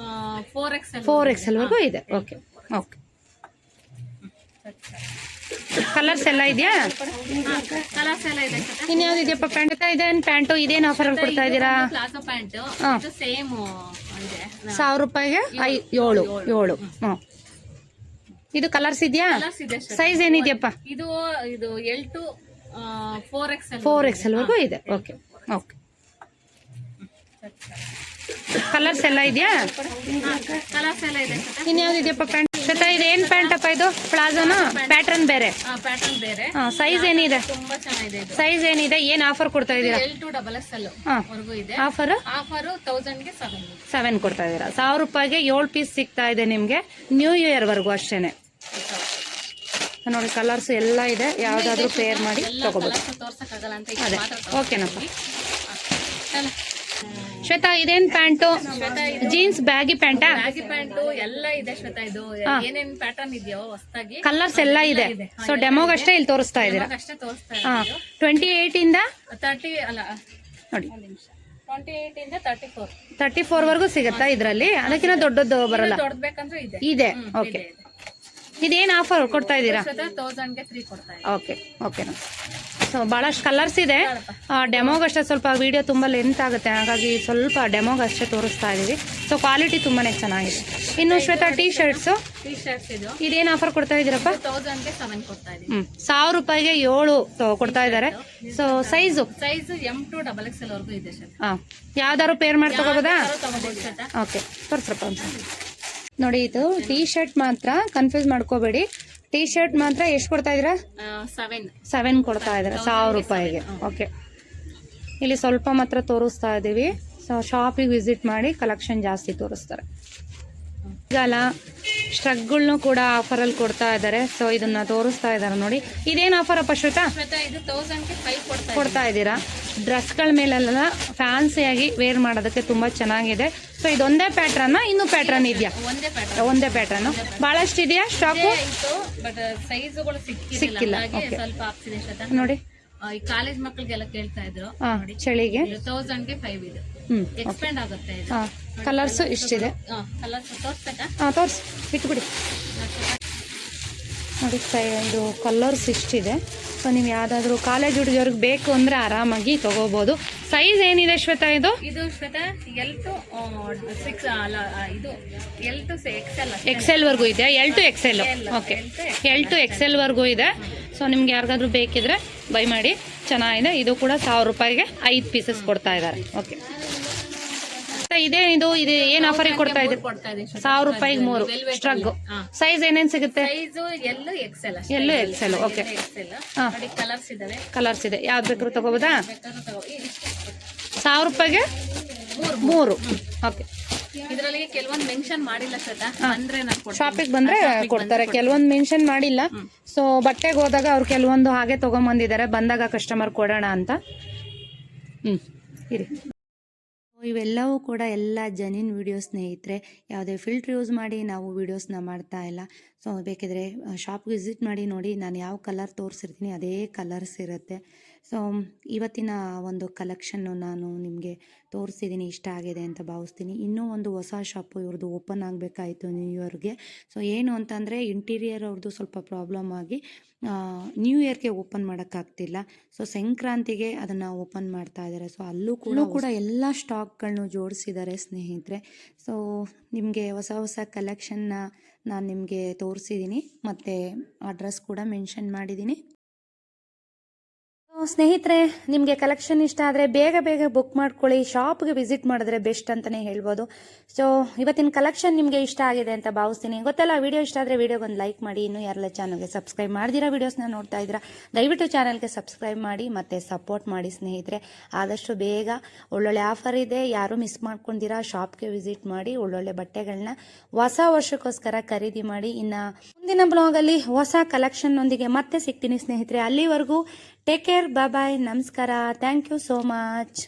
Speaker 2: 4XL
Speaker 1: 4XL ವರೆಗೂ ಇದೆ. Okay okay. ಕಲರ್ಸ್ ಎಲ್ಲ ಇದೆಯಾ?
Speaker 2: ಕಲರ್ಸ್ ಎಲ್ಲ ಇದೆ.
Speaker 1: ಇನ್ಯಾವ್ದು ಇದೆಯಪ್ಪ ಪ್ಯಾಂಟ್? ಇದೇನು ಪ್ಯಾಂಟು ಇದೇನು ಆಫರ್ ಕೊಡ್ತಾ ಇದ್ದೀರಾ?
Speaker 2: ಪ್ಲಾಜೋ ಪ್ಯಾಂಟ್ ಸೇಮ್ ಇದೆ
Speaker 1: 1000 ರೂಪಾಯಿಗೆ 7 ಹ್ಞೂ. ಇದು ಕಲರ್ಸ್ ಇದೆಯಾ?
Speaker 2: ಕಲರ್ಸ್ ಇದೆ.
Speaker 1: ಸೈಜ್ ಏನಿದೆಯಪ್ಪ?
Speaker 2: ಇದು ಇದು L to 4XL
Speaker 1: 4XL ವರೆಗೂ ಇದೆ. Okay okay. ಕಲರ್ಸ್ ಎಲ್ಲ ಇದೆಯಾ?
Speaker 2: ಕಲರ್ಸ್ ಎಲ್ಲ ಇದೆ.
Speaker 1: ಇನ್ಯಾವ್ದು ಇದೆಯಪ್ಪ ಪ್ಯಾಂಟ್? ಇದೇನು ಪ್ಯಾಂಟ್ ಅಪ್ಪ? ಇದು ಪ್ಲಾಜೋನಾ? ಪ್ಯಾಟರ್ನ್ ಬೇರೆ?
Speaker 2: ಪ್ಯಾಟರ್ನ್ ಬೇರೆ.
Speaker 1: ಸೈಜ್ ಏನಿದೆ?
Speaker 2: ತುಂಬಾ ಚೆನ್ನಾಗಿದೆ ಇದು.
Speaker 1: ಸೈಜ್ ಏನಿದೆ? ಏನು ಆಫರ್ ಕೊಡ್ತಾ ಇದ್ದೀರಾ?
Speaker 2: L to XXL ವರೆಗೂ ಇದೆ.
Speaker 1: ಆಫರ್
Speaker 2: 1000ಗೆ
Speaker 1: 7 ಕೊಡ್ತಾ ಇದ್ದೀರಾ. 1000 ರೂಪಾಯಿಗೆ 7 ಪೀಸ್ ಸಿಗ್ತಾ ಇದೆ ನಿಮಗೆ, ನ್ಯೂ ಇಯರ್ ವರೆಗೂ ಅಷ್ಟೇನೆ. ನೋಡಿ ಕಲರ್ಸ್ ಎಲ್ಲ ಇದೆ, ಯಾವ್ದಾದ್ರು ಪೇರ್ ಮಾಡಿ ತಗೋಬಹುದು.
Speaker 2: ತೋರ್ಸಕ್ಕಾಗಲ್ಲ ಅಂತ
Speaker 1: ಅದೇ ಓಕೆನಪ್ಪ. ಶ್ವೇತಾ ಇದೇನ್ ಪ್ಯಾಂಟು? ಜೀನ್ಸ್ ಬ್ಯಾಗಿ ಪ್ಯಾಂಟಾ?
Speaker 2: ಬ್ಯಾಗಿ ಪ್ಯಾಂಟ್ ಎಲ್ಲ ಇದೆ ಶ್ವೇತಾ. ಇದು ಏನೇನ್ ಪ್ಯಾಟರ್ನ್ ಇದೆಯೋ ಹೊಸದಾಗಿ
Speaker 1: ಕಲರ್ಸ್ ಎಲ್ಲ ಇದೆ. ಸೊ ಡೆಮೋಗ್ ಅಷ್ಟೇ ಇಲ್ಲಿ ತೋರಿಸ್ತಾ ಇದ್ದೀರಾ?
Speaker 2: ಅಷ್ಟೇ ತೋರಿಸ್ತಾ
Speaker 1: 28 ಇಂದ
Speaker 2: 30 ಅಲ್ಲ
Speaker 1: ನೋಡಿ
Speaker 2: 28 ಇಂದ
Speaker 1: 34 ವರೆಗೂ ಸಿಗುತ್ತಾ ಇದರಲ್ಲಿ? ಅದಕ್ಕಿಂತ ದೊಡ್ಡದು ಬರಲ್ಲ?
Speaker 2: ದೊಡ್ಡ ಬೇಕಂದ್ರೆ ಇದೆ.
Speaker 1: ಇದೆ. ಓಕೆ. ಇದೇನು ಆಫರ್ ಕೊಡ್ತಾ ಇದ್ದೀರಾ?
Speaker 2: 1000ಗೆ 3 ಕೊಡ್ತಾ ಇದೆ.
Speaker 1: ಓಕೆ ಓಕೆನಾ. ಸೊ ಭಾಳಷ್ಟು ಕಲರ್ಸ್ ಇದೆ. ಡೆಮೋಗಷ್ಟೇ ಸ್ವಲ್ಪ ವಿಡಿಯೋ ತುಂಬ ಲೆಂತ್ ಆಗುತ್ತೆ, ಹಾಗಾಗಿ ಸ್ವಲ್ಪ ಡೆಮೋಗಷ್ಟೇ ತೋರಿಸ್ತಾ ಇದ್ದೀವಿ. ಸೊ ಕ್ವಾಲಿಟಿ ತುಂಬಾ ಚೆನ್ನಾಗಿದೆ. ಇನ್ನು ಶ್ವೇತಾ ಟೀ ಶರ್ಟ್ಸು
Speaker 2: ಇದು
Speaker 1: ಇದೇನು ಆಫರ್ ಕೊಡ್ತಾ ಇದ್ದೀರಪ್ಪ?
Speaker 2: 1000ಗೆ 7 ಕೊಡ್ತಾ ಇದೆ.
Speaker 1: 1000 ರೂಪಾಯಿಗೆ 7 ಕೊಡ್ತಾ ಇದ್ದಾರೆ. So size
Speaker 2: M to XXL ವರೆಗೂ ಇದೆ ಸರ್.
Speaker 1: ಹಾಂ, ಯಾವ್ದಾದ್ರು ಪೇರ್ ಮಾಡಿ ತಗೋಬೋದಾ?
Speaker 2: ತಗೋಬಹುದು ಸರ್.
Speaker 1: ಓಕೆ ತೋರಿಸ್ರಪ್ಪ ನೋಡಿ. ಇದು ಟೀ ಶರ್ಟ್ ಮಾತ್ರ ಕನ್ಫ್ಯೂಸ್ ಮಾಡ್ಕೋಬೇಡಿ. ಟೀ ಶರ್ಟ್ ಮಾತ್ರ ಎಷ್ಟು ಕೊಡ್ತಾ ಇದ್ದೀರಾ? 7 ಕೊಡ್ತಾ ಇದ್ದಾರೆ 1000 ರೂಪಾಯಿಗೆ. ಓಕೆ, ಇಲ್ಲಿ ಸ್ವಲ್ಪ ಮಾತ್ರ ತೋರಿಸ್ತಾ ಇದ್ದೀವಿ. ಸೊ ಶಾಪಿಗೆ ವಿಸಿಟ್ ಮಾಡಿ ಕಲೆಕ್ಷನ್ ಜಾಸ್ತಿ ತೋರಿಸ್ತಾರೆ. ಈಗಲ್ಲ ಸ್ಟ್ರಗ್ಗಳ್ನು ಕೂಡ ಆಫರಲ್ಲಿ ಕೊಡ್ತಾ ಇದ್ದಾರೆ. ಸೊ ಇದನ್ನ ತೋರಿಸ್ತಾ ಇದ್ದಾರೆ ನೋಡಿ. ಇದೇನು ಆಫರ್ ಅಪ್ಪ ಶ್ವೇತಾ?
Speaker 2: ಇದು 1000ಗೆ 5
Speaker 1: ಕೊಡ್ತಾ ಇದ್ದೀರಾ. ಡ್ರೆಸ್ಗಳ ಮೇಲೆಲ್ಲ ಫ್ಯಾನ್ಸಿಯಾಗಿ ವೇರ್ ಮಾಡೋದಕ್ಕೆ ತುಂಬ ಚೆನ್ನಾಗಿದೆ. ಸೊ ಇದೊಂದೇ ಪ್ಯಾಟ್ರನ್, ಇನ್ನೂ ಪ್ಯಾಟ್ರನ್ ಇದೆಯಾ? ಒಂದೇ ಪ್ಯಾಟ್ರನ್. ಭಾಳಷ್ಟು ಇದೆಯಾ ಸ್ಟಾಕು?
Speaker 2: ಬಟ್ ಸೈಜುಗಳು
Speaker 1: ಸಿಕ್ಕಿಲ್ಲ.
Speaker 2: ಸ್ವಲ್ಪ ಆಗ್ತಿದೆ
Speaker 1: ನೋಡಿ
Speaker 2: ಈ ಕಾಲೇಜ್ ಮಕ್ಕಳಿಗೆಲ್ಲ ಕೇಳ್ತಾ ಇದ್ರು.
Speaker 1: ಚಳಿಗೆ
Speaker 2: 1000ಗೆ 5 ಇದು ಎಕ್ಸ್ಪೆಂಡ್ ಆಗುತ್ತೆ.
Speaker 1: ಕಲರ್ಸ್ ಇಷ್ಟಿದೆ.
Speaker 2: ಕಲರ್ಸ್ ತೋರಿಸ್ಬೇಕಾ?
Speaker 1: ತೋರಿಸಿ ಬಿಟ್ಬಿಡಿ ನೋಡಿ. ಇದು ಕಲರ್ಸ್ ಇಷ್ಟಿದೆ. ಸೊ ನೀವು ಯಾವುದಾದ್ರೂ ಕಾಲೇಜ್ ಹುಡುಗಿಯವ್ರಿಗೆ ಬೇಕು ಅಂದರೆ ಆರಾಮಾಗಿ ತಗೋಬೋದು. ಸೈಜ್ ಏನಿದೆ ಶ್ವೇತಾ ಇದು?
Speaker 2: ಇದು ಶ್ವೇತಾ L to 6 ಅಲ್ಲ, ಇದು L to XL
Speaker 1: XL ವರೆಗೂ ಇದೆ. L to XL. Okay, L to XL ವರೆಗೂ ಇದೆ. ಸೊ ನಿಮ್ಗೆ ಯಾರಿಗಾದ್ರೂ ಬೇಕಿದ್ರೆ ಬೈ ಮಾಡಿ, ಚೆನ್ನಾಗಿದೆ. ಇದು ಕೂಡ 1000 ರೂಪಾಯಿಗೆ 5 ಪೀಸಸ್ ಕೊಡ್ತಾ ಇದ್ದಾರೆ. ಓಕೆ, ಇದು ಏನು ಆಫರಿಗೆ ಕೊಡ್ತಾ ಇದ್ದೀರಿ? 1000 ರೂಪಾಯಿಗೆ 3 ಸ್ಟ್ರಗ್. ಸೈಜ್ ಏನೇನು ಸಿಗುತ್ತೆ? ಎಲ್ಲೂ XL. ಓಕೆ, ಕಲರ್ಸ್ ಇದೆ. ಯಾವ್ದು ಬೇಕಾದ್ರೂ ತಗೋಬೋದಾ? 1000 ರೂಪಾಯಿಗೆ 3. ಓಕೆ,
Speaker 2: ಇದರಲ್ಲಿ ಕೆಲವೊಂದು ಮೆನ್ಷನ್ ಮಾಡಿಲ್ಲ ಸರ್. ಅಂದ್ರೆ
Speaker 1: ಶಾಪಿಗೆ ಬಂದ್ರೆ ಕೊಡ್ತಾರೆ, ಕೆಲವೊಂದು ಮೆನ್ಷನ್ ಮಾಡಿಲ್ಲ. ಸೊ ಬಟ್ಟೆಗೆ ಹೋದಾಗ ಅವ್ರು ಕೆಲವೊಂದು ಹಾಗೆ ತಗೊಂಬಂದಿದ್ದಾರೆ, ಬಂದಾಗ ಕಸ್ಟಮರ್ ಕೊಡೋಣ ಅಂತ. ಇರಿ. ಇವೆಲ್ಲವೂ ಕೂಡ ಎಲ್ಲ ಜೆನ್ಯೂನ್ ವಿಡಿಯೋಸ್ ಸ್ನೇಹಿತರೆ. ಯಾವುದೇ ಫಿಲ್ಟ್ರ್ ಯೂಸ್ ಮಾಡಿ ನಾವು ವಿಡಿಯೋಸ್ನ ಮಾಡ್ತಾ ಇಲ್ಲ. ಸೊ ಬೇಕಿದ್ರೆ ಶಾಪ್ಗೆ ವಿಸಿಟ್ ಮಾಡಿ ನೋಡಿ. ನಾನು ಯಾವ ಕಲರ್ ತೋರಿಸಿರ್ತೀನಿ ಅದೇ ಕಲರ್ಸ್ ಇರುತ್ತೆ. ಸೊ ಇವತ್ತಿನ ಒಂದು ಕಲೆಕ್ಷನ್ನು ನಾನು ನಿಮಗೆ ತೋರಿಸಿದ್ದೀನಿ, ಇಷ್ಟ ಆಗಿದೆ ಅಂತ ಭಾವಿಸ್ತೀನಿ. ಇನ್ನೂ ಒಂದು ಹೊಸ ಶಾಪು ಇವ್ರದ್ದು ಓಪನ್ ಆಗಬೇಕಾಯಿತು ನ್ಯೂ ಇಯರ್ಗೆ. ಸೊ ಏನು ಅಂತಂದರೆ ಇಂಟೀರಿಯರ್ ಅವ್ರದ್ದು ಸ್ವಲ್ಪ ಪ್ರಾಬ್ಲಮ್ ಆಗಿ ನ್ಯೂ ಇಯರ್ಗೆ ಓಪನ್ ಮಾಡೋಕ್ಕಾಗ್ತಿಲ್ಲ. ಸೊ ಸಂಕ್ರಾಂತಿಗೆ ಅದನ್ನು ಓಪನ್ ಮಾಡ್ತಾ ಇದ್ದಾರೆ. ಸೊ ಅಲ್ಲೂ ಕೂಡ ಎಲ್ಲ ಸ್ಟಾಕ್ಗಳನ್ನೂ ಜೋಡಿಸಿದ್ದಾರೆ ಸ್ನೇಹಿತರೆ. ಸೊ ನಿಮಗೆ ಹೊಸ ಹೊಸ ಕಲೆಕ್ಷನ್ನ ನಾನು ನಿಮಗೆ ತೋರಿಸಿದ್ದೀನಿ, ಮತ್ತು ಅಡ್ರೆಸ್ ಕೂಡ ಮೆನ್ಷನ್ ಮಾಡಿದ್ದೀನಿ. ಸ್ನೇಹಿತರೆ, ನಿಮಗೆ ಕಲೆಕ್ಷನ್ ಇಷ್ಟ ಆದರೆ ಬೇಗ ಬೇಗ ಬುಕ್ ಮಾಡ್ಕೊಳ್ಳಿ. ಶಾಪ್ಗೆ ವಿಸಿಟ್ ಮಾಡಿದ್ರೆ ಬೆಸ್ಟ್ ಅಂತಲೇ ಹೇಳ್ಬೋದು. ಸೊ ಇವತ್ತಿನ ಕಲೆಕ್ಷನ್ ನಿಮಗೆ ಇಷ್ಟ ಆಗಿದೆ ಅಂತ ಭಾವಿಸ್ತೀನಿ. ಗೊತ್ತಲ್ಲ, ವಿಡಿಯೋ ಇಷ್ಟ ಆದರೆ ವಿಡಿಯೋಗೊಂದು ಲೈಕ್ ಮಾಡಿ. ಇನ್ನೂ ಯಾರೆಲ್ಲ ಚಾನಲ್ಗೆ ಸಬ್ಸ್ಕ್ರೈಬ್ ಮಾಡ್ದಿರಾ ವಿಡಿಯೋಸ್ನ ನೋಡ್ತಾ ಇದ್ದೀರಾ, ದಯವಿಟ್ಟು ಚಾನಲ್ಗೆ ಸಬ್ಸ್ಕ್ರೈಬ್ ಮಾಡಿ ಮತ್ತು ಸಪೋರ್ಟ್ ಮಾಡಿ ಸ್ನೇಹಿತರೆ. ಆದಷ್ಟು ಬೇಗ ಒಳ್ಳೊಳ್ಳೆ ಆಫರ್ ಇದೆ, ಯಾರೂ ಮಿಸ್ ಮಾಡ್ಕೊಂಡಿರಾ. ಶಾಪ್ಗೆ ವಿಸಿಟ್ ಮಾಡಿ, ಒಳ್ಳೊಳ್ಳೆ ಬಟ್ಟೆಗಳನ್ನ ಹೊಸ ವರ್ಷಕ್ಕೋಸ್ಕರ ಖರೀದಿ ಮಾಡಿ. ಇನ್ನು ಮುಂದಿನ ಬ್ಲಾಗಲ್ಲಿ ಹೊಸ ಕಲೆಕ್ಷನ್ನೊಂದಿಗೆ ಮತ್ತೆ ಸಿಗ್ತೀನಿ ಸ್ನೇಹಿತರೆ. ಅಲ್ಲಿವರೆಗೂ ಟೇಕ್ ಕೇರ್, ಬಾಯ್ ನಮಸ್ಕಾರ ಥ್ಯಾಂಕ್ ಯು ಸೋ ಮಚ್.